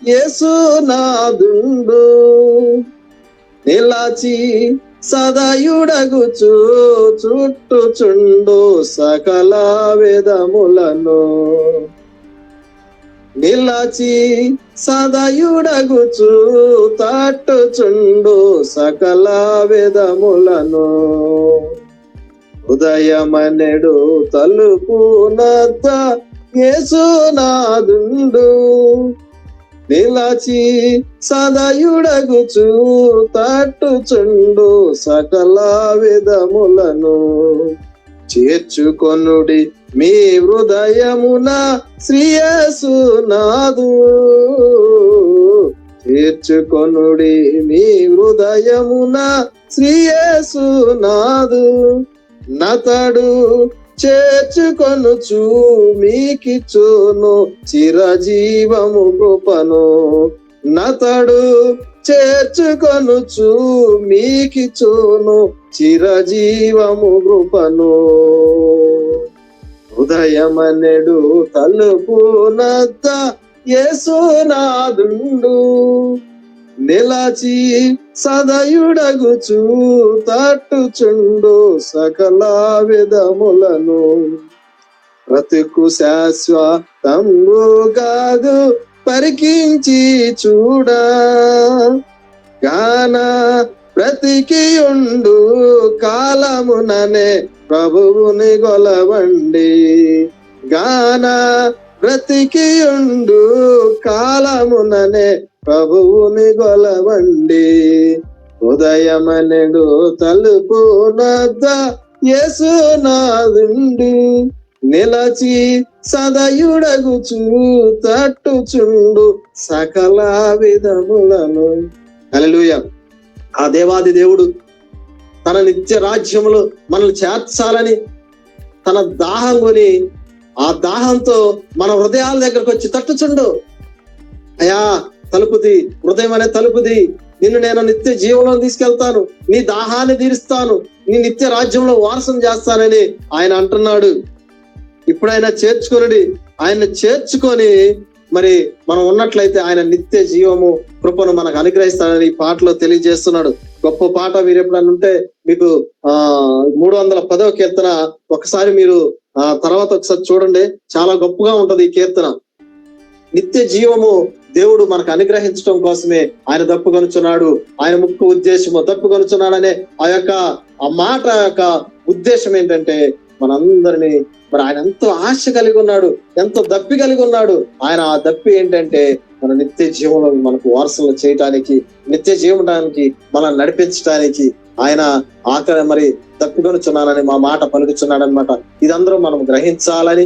యేసునాథుండు, నిలాచి సదయుడగుచు చుట్టుచుండు సకల వేదములను, నిలాచి సదయుడగుచు తట్టుచుండు సకల వేదములను, ఉదయమనెడు తలుపు నద్ద యేసునాథుండు, నిలచి సదయుడగుచు తట్టుచుండు సకల విధములను చేర్చుకొనుడి మీ హృదయమున శ్రీయేసు నాదు. చేర్చుకొనుడి మీ హృదయమున శ్రీయేసు నాదు. నతడు చేర్చుకొనుచు మీకిచ్చును చిరజీవము కృపను. నతడు చేర్చుకొనుచు మీకిచ్చును చిరజీవము కృపను. హృదయమనెడు తలుపు నద్ద యేసునాదుండు. నిలచి సదయుడగుచు తట్టుచుండు సకల విధములను. బ్రతుకు శాశ్వతంబు కాదు పరికించి చూడా. గాన బ్రతికియుండు కాలముననే ప్రభువుని గొలవండి. గాన బ్రతికియుండు కాలముననే ప్రభువుని గొలవండి. ఉదయమనెడు తలుపు నద్ద యేసునాదుండు. నిలచి సదయుడగుచు తట్టుచుండు సకల విధములను. హల్లెలూయా. ఆ దేవాది దేవుడు తన నిత్య రాజ్యములో మనల్ని చేర్చాలని తన దాహం కొని ఆ దాహంతో మన హృదయాల దగ్గరకు వచ్చి తట్టుచుండు. అయా తలుపుది, హృదయం అనే తలుపుది, నిన్ను నేను నిత్య జీవంలో తీసుకెళ్తాను, నీ దాహాన్ని తీరుస్తాను, నీ నిత్య రాజ్యంలో వారసం చేస్తానని ఆయన అంటున్నాడు. ఇప్పుడు ఆయన చేర్చుకొనుడి. ఆయన చేర్చుకొని మరి మనం ఉన్నట్లయితే ఆయన నిత్య జీవము కృపను మనకు అనుగ్రహిస్తాడని ఈ పాటలో తెలియజేస్తున్నాడు. గొప్ప పాట. మీరు ఎప్పుడన్నా ఉంటే మీకు 310వ కీర్తన ఒకసారి మీరు తర్వాత ఒకసారి చూడండి. చాలా గొప్పగా ఉంటది ఈ కీర్తన. నిత్య జీవము దేవుడు మనకు అనుగ్రహించడం కోసమే ఆయన దప్పుకొనుచున్నాడు. ఆయన ముఖ్య ఉద్దేశము దప్పుకొనుచున్నాడనే ఆ మాట యొక్క ఉద్దేశం ఏంటంటే మనందరినీ మరి ఆయన ఎంతో ఆశ కలిగి ఉన్నాడు, ఎంతో దప్పి కలిగి ఉన్నాడు. ఆయన ఆ దప్పి ఏంటంటే మన నిత్య జీవంలో మనకు వారసులు చేయటానికి, నిత్య జీవడానికి మనల్ని నడిపించడానికి ఆయన ఆకలి మరి దప్పికొనుచున్నానని మా మాట పలుకుచున్నాడు అనమాట. ఇదందరూ మనం గ్రహించాలని,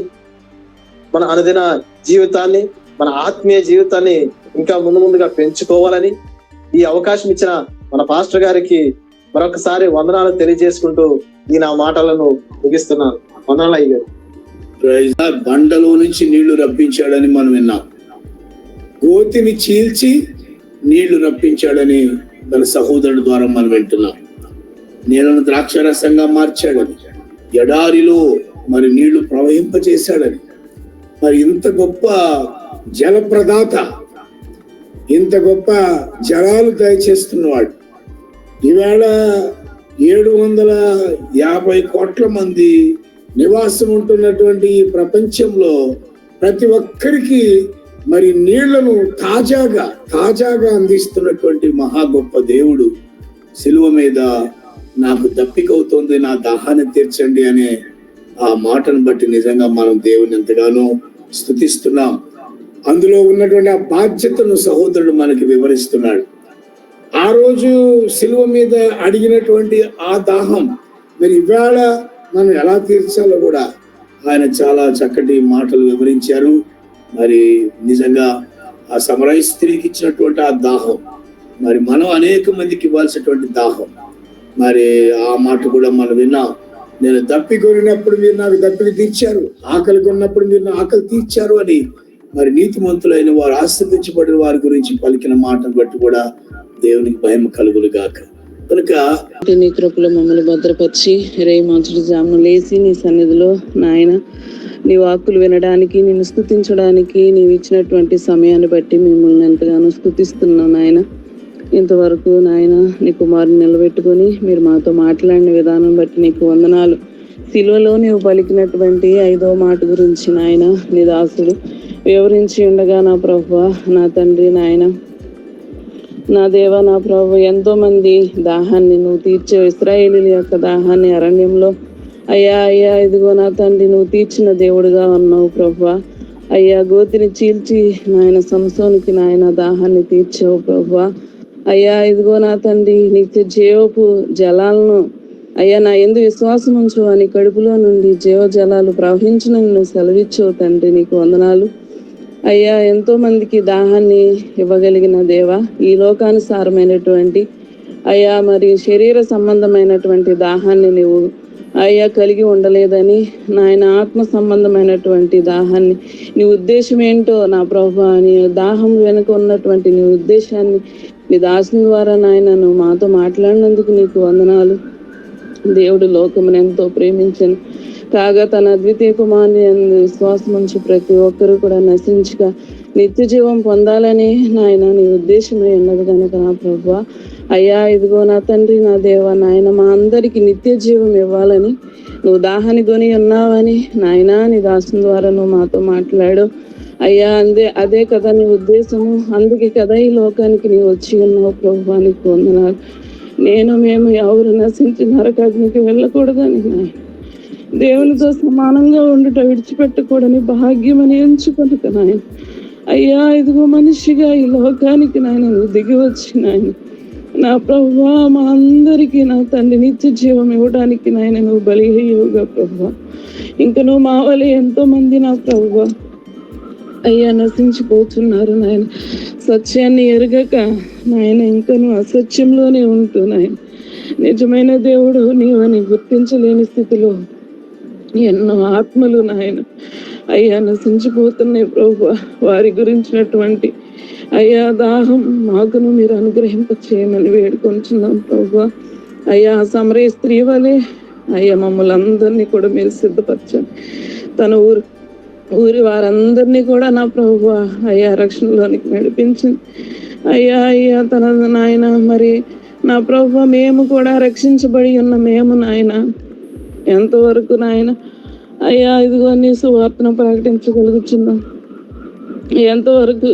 మన అనుదిన జీవితాన్ని, మన ఆత్మీయ జీవితాన్ని ఇంకా ముందుగా పెంచుకోవాలని ఈ అవకాశం ఇచ్చిన మన పాస్టర్ గారికి మరొకసారి వందనాలు తెలియజేసుకుంటూ ఈ నా మాటలను ముగిస్తున్నాను. వందనాలు అయ్యారు. బండలో నుంచి నీళ్లు రప్పించాడని మనం విన్నాం. గోతిని చీల్చి నీళ్లు రప్పించాడని తన సహోదరుడు ద్వారా మనం వింటున్నాం. నీళ్లను ద్రాక్షరసంగా మార్చాడని, ఎడారిలో మరి నీళ్లు ప్రవహింపచేశాడని, మరి ఇంత గొప్ప జలప్రదాత, ఇంత గొప్ప జలాలు దయచేస్తున్నవాడు. ఈవేళ 750 కోట్ల మంది నివాసం ఉంటున్నటువంటి ఈ ప్రపంచంలో ప్రతి ఒక్కరికి మరి నీళ్లను తాజాగా అందిస్తున్నటువంటి మహా గొప్ప దేవుడు సిలువ మీద నాకు దప్పికవుతోంది, నా దాహాన్ని తీర్చండి అనే ఆ మాటను బట్టి నిజంగా మనం దేవుని ఎంతగానో స్తుతిస్తున్నాం. అందులో ఉన్నటువంటి ఆ బాధ్యతను సహోదరుడు మనకి వివరిస్తున్నాడు. ఆ రోజు సిలువ మీద అడిగినటువంటి ఆ దాహం మరి ఇవాళ మనం ఎలా తీర్చాలో కూడా ఆయన చాలా చక్కటి మాటలు వివరించారు. మరి నిజంగా ఆ సమరయ స్త్రీకి ఇచ్చినటువంటి ఆ దాహం మరి మనం అనేక మందికి ఇవ్వాల్సినటువంటి దాహం, మరి ఆ మాట కూడా మనం విన్నాం. నేను దప్పి కొనినప్పుడు మీరు నాకు దప్పికి తీర్చారు, ఆకలి కొన్నప్పుడు మీరు నా ఆకలి తీర్చారు అని మరి నీతిమంతులైన వారు, ఆశ్రదించబడిన వారి గురించి పలికిన మాటను బట్టి కూడా దేవునికి భయం కలుగులు గాక. కనుక నీ కృపలో మమ్మల్ని భద్రపరిచి రే మంచుడు జామును లేచి నీ సన్నిధిలో నాయన నీ వాక్కులు వినడానికి, నిన్ను స్తుతించడానికి నీవు ఇచ్చినటువంటి సమయాన్ని బట్టి మిమ్మల్ని ఎంతగానో స్తుతిస్తున్నాం నాయన. ఇంతవరకు నాయన నీ కుమారుని నిలబెట్టుకొని మీరు మాతో మాట్లాడిన విధానం బట్టి నీకు వందనాలు. సిలువలో నీవు పలికినటువంటి 5వ మాట గురించి నాయన నీ దాసుడు వివరించి ఉండగా నా ప్రభువా, నా తండ్రి నాయన, నా దేవా, నా ప్రభు, ఎంతో మంది దాహాన్ని నువ్వు తీర్చే ఇశ్రాయేలీయుల యొక్క దాహాన్ని అరణ్యంలో అయ్యా ఇదిగో నా తండ్రి నువ్వు తీర్చిన దేవుడుగా ఉన్నావు ప్రభువా. అయ్యా గోతిని చీల్చి నాయన సంసోనికి నాయన దాహాన్ని తీర్చావు ప్రభువా. అయ్యా ఇదిగో నా తండ్రి నిత్య జీవపు జలాలను అయ్యా నా యందు విశ్వాసం ఉంచు అని కడుపులో నుండి జీవ జలాలు ప్రవహించునని నువ్వు సెలవిచ్చావు తండ్రి, నీకు వందనాలు. అయ్యా ఎంతో మందికి దాహాన్ని ఇవ్వగలిగిన దేవా, ఈ లోకానుసారమైనటువంటి అయ్యా మరి శరీర సంబంధమైనటువంటి దాహాన్ని నువ్వు అయ్యా కలిగి ఉండలేదని నాయన ఆత్మ సంబంధమైనటువంటి దాహాన్ని నీ ఉద్దేశం ఏంటో నా ప్రభువా, నీ దాహం వెనుక ఉన్నటువంటి నీ ఉద్దేశాన్ని నీ దాసుని ద్వారా నాయన నువ్వు మాతో మాట్లాడినందుకు నీకు వందనాలు. దేవుడు లోకమును ఎంతో ప్రేమించను కాగా తన అద్వితీయ కుమారుని యందు విశ్వాసం ఉంచి ప్రతి ఒక్కరూ కూడా నశించక నిత్య జీవం పొందాలని నాయన నీ ఉద్దేశమై ఉన్నది కనుక నా ప్రభువా. అయ్యా ఇదిగో నా తండ్రి నా దేవ నాయన మా అందరికి నిత్య జీవం ఇవ్వాలని నువ్వు దాహాన్ని కొని ఉన్నావని నాయన నీ దాసుని ద్వారా నువ్వు మాతో మాట్లాడు. అయ్యా అదే కదా నీ ఉద్దేశము, అందుకే కదా ఈ లోకానికి నీ వచ్చి ఉన్నావు ప్రభువా, నీకు వందనాలు. మేము ఎవరు నశించి నరకాగ్నికి వెళ్ళకూడదని నాయన దేవునితో సమానంగా ఉండుట విడిచిపెట్టకూడని భాగ్యమని ఎంచుకొనుక నాయన. అయ్యా ఇదిగో మనిషిగా ఈ లోకానికి నాయన నువ్వు దిగి వచ్చి నాయన నా ప్రభువా మా అందరికీ నా తండ్రి నిత్య జీవం ఇవ్వడానికి నాయన నువ్వు బలి అయ్యావుగా ప్రభువా. ఇంకా నువ్వు మా వలె ఎంతో మంది నా ప్రభువా అయ్యా నశించిపోతున్నారు నాయన, సత్యాన్ని ఎరగక నాయన ఇంకా నువ్వు అసత్యంలోనే ఉంటూ నాయన నిజమైన దేవుడు నీవని గుర్తించలేని స్థితిలో ఎన్నో ఆత్మలు నాయన అయ్యా నశించిపోతున్నాయి ప్రభువా. వారి గురించినటువంటి అయ్యా దాహం మాకును మీరు అనుగ్రహింప చేయమని వేడుకొంటున్నాం ప్రభువా. అయ్యా సమరయ స్త్రీ వలె అయ్యా మమ్మల్ని అందరినీ కూడా మీరు సిద్ధపరచండి. తన ఊరి వారందరినీ కూడా నా ప్రభువా అయ్యా రక్షణలోనికి నడిపించింది. అయ్యా తన నాయన మరి నా ప్రభువా మేము కూడా రక్షించబడి ఉన్న మేము నాయన ఎంతవరకు నాయన అయ్యా ఇదిగో నీ సువార్తను ప్రకటించగలుగుతున్నాం, ఎంతవరకు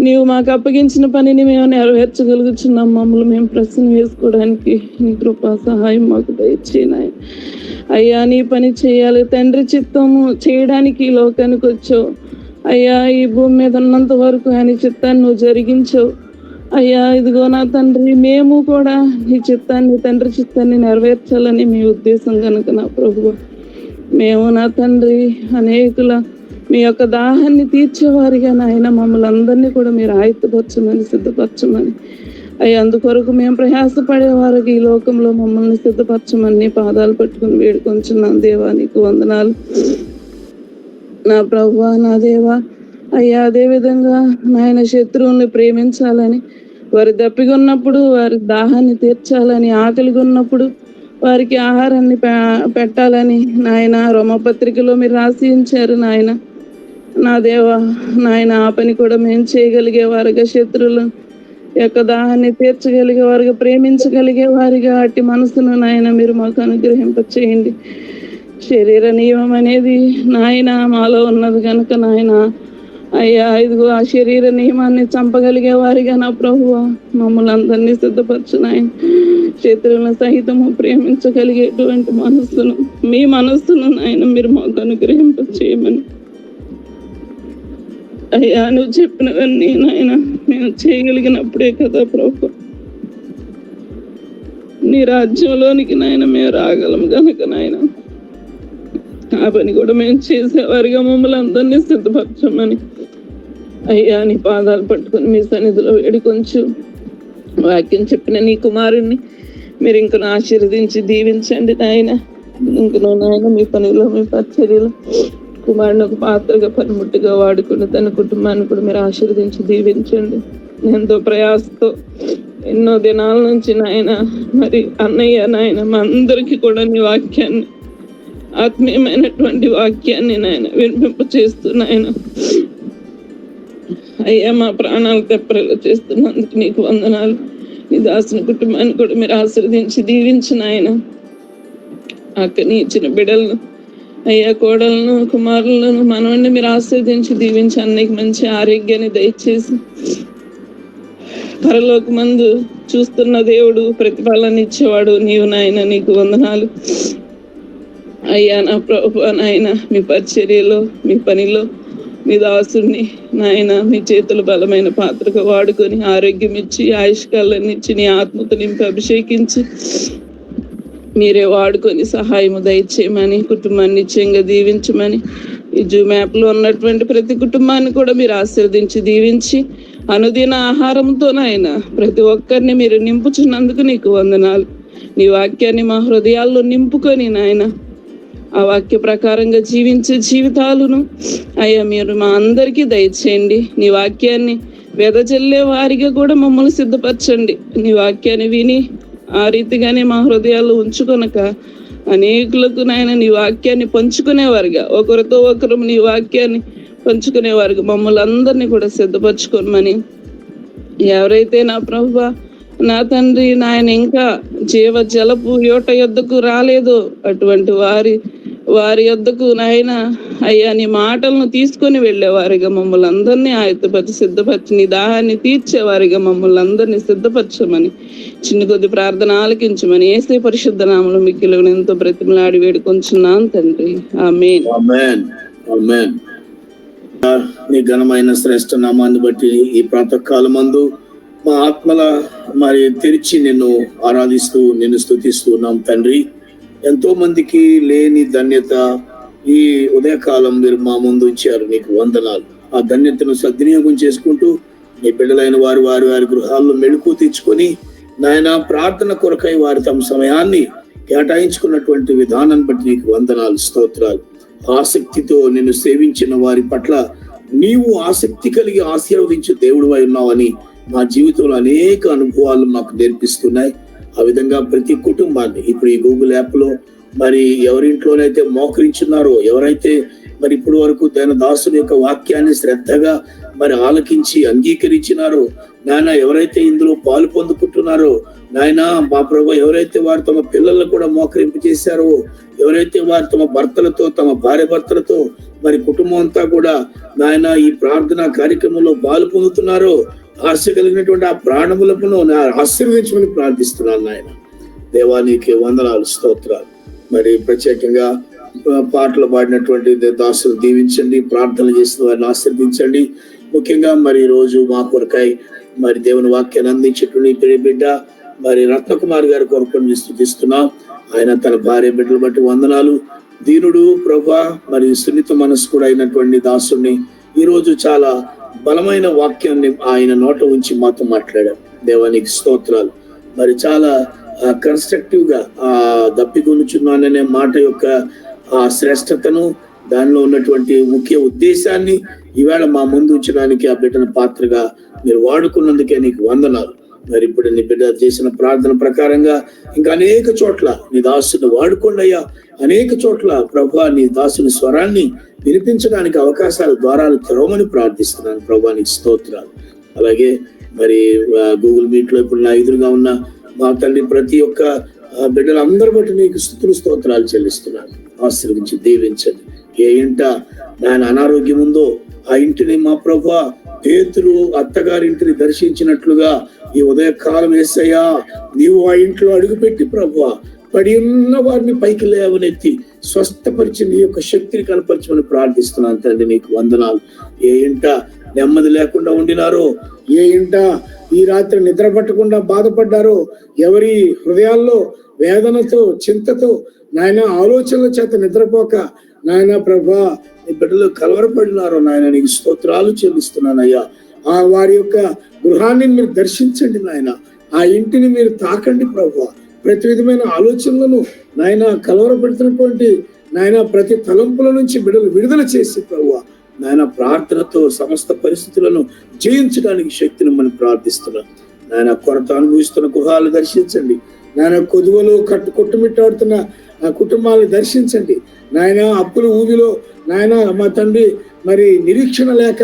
నీవు మాకు అప్పగించిన పనిని మేము నెరవేర్చగలుగుతున్నాం. మమ్మల్ని మేము ప్రశ్న వేసుకోవడానికి నీ కృపా సహాయం మాకు దయచేయనాయన. అయ్యా నీ పని చేయాలి తండ్రి, చిత్తము చేయడానికి ఈ లోకానికి వచ్చావు అయ్యా. ఈ భూమి మీద ఉన్నంత వరకు ఆయన చిత్తాన్ని నువ్వు జరిగించావు అయ్యా. ఇదిగో నా తండ్రి మేము కూడా నీ చిత్తాన్ని తండ్రి చిత్తాన్ని నెరవేర్చాలని మీ ఉద్దేశం కనుక నా ప్రభువు మేము నా తండ్రి అనేకుల మీ యొక్క దాహాన్ని తీర్చేవారిగా నాయన మమ్మల్ని అందరినీ కూడా మీరు ఆయుత్తపరచమని సిద్ధపరచమని అయ్యా. అందుకొరకు మేము ప్రయాసపడే వారికి ఈ లోకంలో మమ్మల్ని సిద్ధపరచమని పాదాలు పట్టుకుని వేడుకొంచున్నాం దేవా, నీకు వందనాలు నా ప్రభువా నా దేవా. అయ్యా అదే విధంగా నాయన శత్రువుల్ని ప్రేమించాలని, వారి దప్పిగా ఉన్నప్పుడు వారి దాహాన్ని తీర్చాలని, ఆకలిగా ఉన్నప్పుడు వారికి ఆహారాన్ని పెట్టాలని నాయన రోమపత్రికలో మీరు రాసి ఉంచారు నాయన. నా దేవా నాయన ఆ పని కూడా మేము చేయగలిగే వారిగా, శత్రువుల యొక్క దాహాన్ని తీర్చగలిగే వారిగా, ప్రేమించగలిగే వారిగా అట్టి మనసును నాయన మీరు మాకు అనుగ్రహింప చేయండి. శరీర నియమం అనేది నాయన మాలో ఉన్నది కనుక నాయన అయ్యా ఇదిగో ఆ శరీర నియమాన్ని చంపగలిగే వారిగా నా ప్రభువా మమ్మల్ని అందరినీ సిద్ధపరచు నాయన. శత్రువులను సహితము ప్రేమించగలిగేటువంటి మనస్సును, మీ మనస్సును నాయన మీరు మాకు అనుగ్రహింప చేయమని అయ్యా. నువ్వు చెప్పినవన్నీ నాయన మేము చేయగలిగినప్పుడే కదా ప్రభు నీ రాజ్యంలోనికి నాయన మేము రాగలం కనుక నాయన ఆ పని కూడా మేము చేసేవారిగా మమ్మల్ని అందరినీ సిద్ధపరచమని అయ్యా నీ పాదాలు పట్టుకొని మీ సన్నిధిలో వేడుకొంచు. వాక్యం చెప్పిన నీ కుమారుణ్ణి మీరు ఇంకను ఆశీర్వదించి దీవించండి నాయన. ఇంకను నాయన మీ పనిలో మీ పరిచర్యలో కుమారుని ఒక పాత్రగా పనిముట్టుగా వాడుకుని తన కుటుంబాన్ని కూడా మీరు ఆశీర్వదించి దీవించండి. ఎంతో ప్రయాసతో ఎన్నో దినాల నుంచి నాయన మరి అన్నయ్య నాయన మా అందరికీ కూడా నీ వాక్యాన్ని, ఆత్మీయమైనటువంటి వాక్యాన్ని నాయన వినిపింప చేస్తూ నాయన అయ్యా మా ప్రాణాలు తెప్పరేలా చేస్తున్నందుకు నీకు వందనాలు. నీ దాసుని కుటుంబాన్ని కూడా మీరు ఆశీర్వదించి దీవించిన ఆయన అక్కని ఇచ్చిన బిడ్డలను అయ్యా, కోడలను, కుమారులను, మనవడిని మీరు ఆశీర్వదించి దీవించి అన్నకి మంచి ఆరోగ్యాన్ని దయచేసి పరలోకమందు చూస్తున్న దేవుడు, ప్రతిఫలాన్ని ఇచ్చేవాడు నీవు నాయన, నీకు వందనాలు అయ్యా. నా ప్రభువా నాయన మీ పరిచర్యలో, మీ పనిలో మీ దాసుని నాయన మీ చేతులు బలమైన పాత్రగా వాడుకొని ఆరోగ్యం ఇచ్చి ఆయుష్కాలాన్ని ఇచ్చి నీ ఆత్మతో నింపి అభిషేకించి మీరే వాడుకొని సహాయము దయచేయమని, కుటుంబాన్ని నిశ్చయంగా దీవించమని, ఈ జూమ్ యాప్ లో ఉన్నటువంటి ప్రతి కుటుంబాన్ని కూడా మీరు ఆశీర్వదించి దీవించి అనుదిన ఆహారంతోనైనా ప్రతి ఒక్కరిని మీరు నింపుచున్నందుకు నీకు వందనాలు. నీ వాక్యాన్ని మా హృదయాల్లో నింపుకొని నాయన ఆ వాక్య ప్రకారంగా జీవించే జీవితాలను అయ్యా మీరు మా అందరికీ దయచేయండి. నీ వాక్యాన్ని వెదజల్లే వారిగా కూడా మమ్మల్ని సిద్ధపరచండి. నీ వాక్యాన్ని విని ఆ రీతిగానే మా హృదయాల్లో ఉంచుకొనక అనేకులకు నాయన నీ వాక్యాన్ని పంచుకునేవారుగా, ఒకరితో ఒకరు నీ వాక్యాన్ని పంచుకునేవారుగా మమ్మల్ని అందరినీ కూడా సిద్ధపరచుకోమని, ఎవరైతే నా ప్రభువా నా తండ్రి నాయన ఇంకా జీవ జలపు యోట యొద్దకు రాలేదో అటువంటి వారి యొద్దకు నాయన అయ్యా నీ మాటలను తీసుకొని వెళ్ళేవారిగా మమ్మల్ని అందరినీ ఆయత్తపరిచి సిద్ధపరిచి నీ దాహాన్ని తీర్చేవారిగా మమ్మల్ని అందరినీ సిద్ధపరచమని చిన్న కొద్ది ప్రార్థన ఆలకించమని యేసే పరిశుద్ధ నామములో మిక్కిలి ఎంతో బ్రతిమలాడి వేడుకొంచున్నాను తండ్రి. ఆమేన్. ఆమేన్. ఆమేన్. నీ ఘనమైన శ్రేష్ఠ నామాన్ని బట్టి ఈ ప్రాతకాలమందు మా ఆత్మల మరి తెరిచి నిన్ను ఆరాధిస్తూ నిన్ను స్తుతిస్తూ ఉన్నాం తండ్రి. ఎంతో మందికి లేని ధన్యత ఈ ఉదయకాలం మీరు మా ముందు ఉంచారు, నీకు వందనాలు. ఆ ధన్యతను సద్వినియోగం చేసుకుంటూ నీ బిడ్డలైన వారి వారి వారి గృహాల్లో మెళుకు తెచ్చుకొని నాయన ప్రార్థన కొరకై వారి తమ సమయాన్ని కేటాయించుకున్నటువంటి విధానాన్ని బట్టి నీకు వందనాలు, స్తోత్రాలు. ఆసక్తితో నిన్ను సేవించిన వారి పట్ల నీవు ఆసక్తి కలిగి ఆశీర్వదించే దేవుడివై ఉన్నావని మా జీవితంలో అనేక అనుభవాలు మాకు నేర్పిస్తున్నాయి. ఆ విధంగా ప్రతి కుటుంబాన్ని ఇప్పుడు ఈ గూగుల్ యాప్ లో మరి ఎవరింట్లోనైతే మోకరించున్నారో, ఎవరైతే మరి ఇప్పటి వరకు దాసుని యొక్క వాక్యాన్ని శ్రద్ధగా మరి ఆలకించి అంగీకరించినారో నాయన, ఎవరైతే ఇందులో పాలు పొందుకుంటున్నారో నాయన మా ప్రభు, ఎవరైతే వారు తమ పిల్లలను కూడా మోకరింపు చేశారో, ఎవరైతే వారు తమ భర్తలతో తమ భార్య భర్తలతో మరి కుటుంబం అంతా కూడా నాయన ఈ ప్రార్థనా కార్యక్రమంలో పాలు పొందుతున్నారో, ఆశ కలిగినటువంటి ఆ ప్రాణములను ఆశీర్వదించమని ప్రార్థిస్తున్నాను నాయన. దేవానికి వందనాలు, స్తోత్రాలు. మరి ప్రత్యేకంగా పాటలు పాడినటువంటి దాసులు దీవించండి, ప్రార్థనలు చేసిన వారిని ఆశీర్వదించండి. ముఖ్యంగా మరి ఈ రోజు మా కొరకై మరి దేవుని వాక్యాన్ని అందించేటువంటి బిడ్డ మరి రత్నకుమార్ గారి కొరకు స్తుతిస్తున్నాం. ఆయన తన భార్య బిడ్డలు బట్టి వందనాలు. దీనుడు ప్రభా మరి సున్నిత మనసు కూడా అయినటువంటి దాసుని ఈ రోజు చాలా బలమైన వాక్యాన్ని ఆయన నోట ఉంచి మాతో మాట్లాడారు. దేవానికి స్తోత్రాలు. మరి చాలా కన్స్ట్రక్టివ్ గా దప్పికొనుచున్నాననే మాట యొక్క ఆ శ్రేష్టతను, దానిలో ఉన్నటువంటి ముఖ్య ఉద్దేశాన్ని ఈవేళ మా ముందు ఉంచడానికి ఆ బిడ్డల పాత్రగా మీరు వాడుకున్నందుకే నీకు వందనాలు. మరి ఇప్పుడు నీ బిడ్డ చేసిన ప్రార్థన ప్రకారంగా ఇంకా అనేక చోట్ల నీ దాసుని వాడుకోండి అయ్యా. అనేక చోట్ల ప్రభా నీ దాసుని స్వరాన్ని వినిపించడానికి అవకాశాల ద్వారాలు తెరవమని ప్రార్థిస్తున్నాను. ప్రభా నీకు స్తోత్రాలు. అలాగే మరి గూగుల్ మీట్ లో ఇప్పుడు నా ఎదురుగా ఉన్న మా తల్లి ప్రతి ఒక్క బిడ్డలందరి బట్టి నీకు స్తుతులు స్తోత్రాలు చెల్లిస్తున్నాను. ఆశీర్వదించి దీవించండి. ఏ ఇంట ఆయన అనారోగ్యం ఉందో ఆ ఇంటిని మా ప్రభా పేతురు అత్తగారింటిని దర్శించినట్లుగా ఈ ఉదయకాలం యేసయ్యా నీవు ఆ ఇంట్లో అడుగుపెట్టి ప్రభా పడి ఉన్న వారిని పైకి లేవనెత్తి స్వస్థపరిచి నీ యొక్క శక్తిని కనపరచమని ప్రార్థిస్తున్నాను తండ్రి. నీకు వందనాలు. ఏ ఇంట నెమ్మది లేకుండా ఉండినారో, ఏ ఇంట ఈ రాత్రి నిద్ర పట్టకుండా బాధపడ్డారో, ఎవరి హృదయాల్లో వేదనతో చింతతో నాయన ఆలోచనల చేత నిద్రపోక నాయన ప్రభా నీ బిడ్డలు కలవరపడినారో నాయన నీకు స్తోత్రాలు చెల్లిస్తున్నానయ్యా. ఆ వారి యొక్క గృహాన్ని మీరు దర్శించండి నాయన. ఆ ఇంటిని మీరు తాకండి ప్రభా. ప్రతి విధమైన ఆలోచనలను నాయన కలవరపెడుతున్నటువంటి నాయన ప్రతి తలంపుల నుంచి బిడ్డలు విడుదల చేసి ప్రభువా నాయన ప్రార్థనతో సమస్త పరిస్థితులను జయించడానికి శక్తిని మనం ప్రార్థిస్తున్నాం నాయన. కొరత అనుభవిస్తున్న గృహాలు దర్శించండి నాయన. కొదువలో కొట్టుమిట్టాడుతున్న ఆ కుటుంబాలను దర్శించండి నాయన. అప్పుల ఊబిలో నాయన మా తండ్రి మరి నిరీక్షణ లేక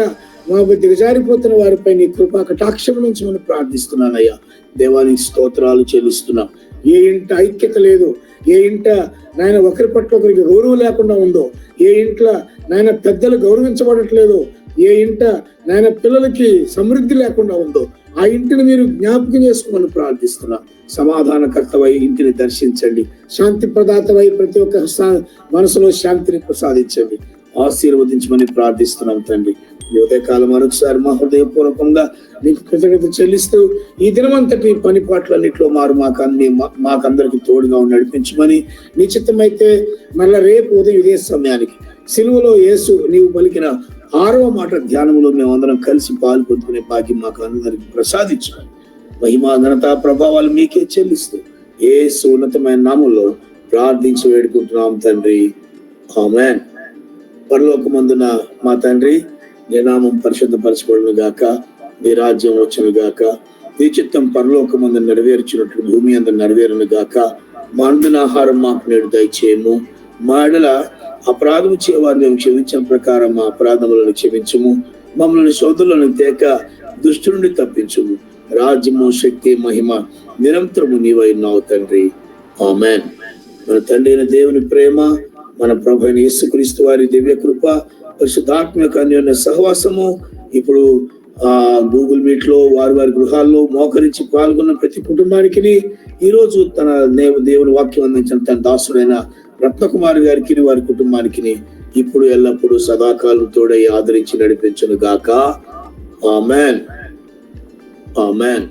మా దిగజారిపోతున్న వారిపై నీ కృపా కటాక్షం నుంచి మనం ప్రార్థిస్తున్నానయ్యా. దేవానికి స్తోత్రాలు చెల్లిస్తున్నాం. ఏ ఇంట ఐక్యత లేదు, ఏ ఇంట నాయన ఒకరి పట్ల ఒకరికి గౌరవం లేకుండా ఉందో, ఏ ఇంట్లో నాయన పెద్దలు గౌరవించబడట్లేదు, ఏ ఇంట నాయన పిల్లలకి సమృద్ధి లేకుండా ఉందో ఆ ఇంటిని మీరు జ్ఞాపకం చేసుకోమని ప్రార్థిస్తున్నాం. సమాధానకర్తవై ఇంటిని దర్శించండి. శాంతి ప్రదాతవై ప్రతి ఒక్క మనసులో శాంతిని ప్రసాదించండి. ఆశీర్వదించమని ప్రార్థిస్తున్నాం తండ్రి. ఈ ఉదయకాలం మరొకసారి మా హృదయపూర్వకంగా నీకు కృతజ్ఞత చెల్లిస్తూ ఈ దినమంతటి పని పాటలన్నింటిలో మాకందరికి తోడుగా నడిపించమని, నీ చిత్తమైతే మళ్ళా రేపు ఉదయం ఇదే సమయానికి సిలువలో యేసు నీవు పలికిన 6వ మాట ధ్యానంలో మేమందరం కలిసి పాలు పొందుకునే భాగ్యం మాకు అందరికి ప్రసాదించమని, మహిమా ఘనత ప్రభావాలు మీకే చెల్లిస్తూ యేసు ఉన్నతమైన నామంలో ప్రార్థించి వేడుకుంటున్నాం తండ్రి. ఆమేన్. పరలోకమందున మా తండ్రి, నీ నామం పరిశుద్ధపరచబడును గాక, నీ రాజ్యం వచ్చును గాక, నీ చిత్తం పరలోకమందు నెరవేర్చినట్లు భూమి అందు నెరవేరును గాక. మా అందున ఆహారం మాకు నేడు దయచేయము. మా ఎడల అపరాధము చేయవారు మేము క్షమించిన ప్రకారం మా అపరాధములను క్షమించము. మమ్మల్ని శోధనలను తేక దుష్టు నుండి తప్పించుము. రాజ్యము, శక్తి, మహిమ నిరంతరము నీవై ఉన్నావు తండ్రి. ఆమేన్. మన తండ్రి అయిన దేవుని ప్రేమ, మన ప్రభు అయిన యేసుక్రీస్తు వారి దివ్య కృప, పరిశుద్ధాత్మక అన్యోన్య సహవాసము ఇప్పుడు గూగుల్ మీట్ లో వారి గృహాల్లో మోకరించి పాల్గొన్న ప్రతి కుటుంబానికి, ఈ రోజు తన దేవుని వాక్యం అందించిన తన దాసుడైన రత్నకుమారి గారికి, వారి కుటుంబానికి ఇప్పుడు ఎల్లప్పుడూ సదాకాలం తోడై ఆదరించి నడిపించును గాక. ఆమేన్. ఆమేన్.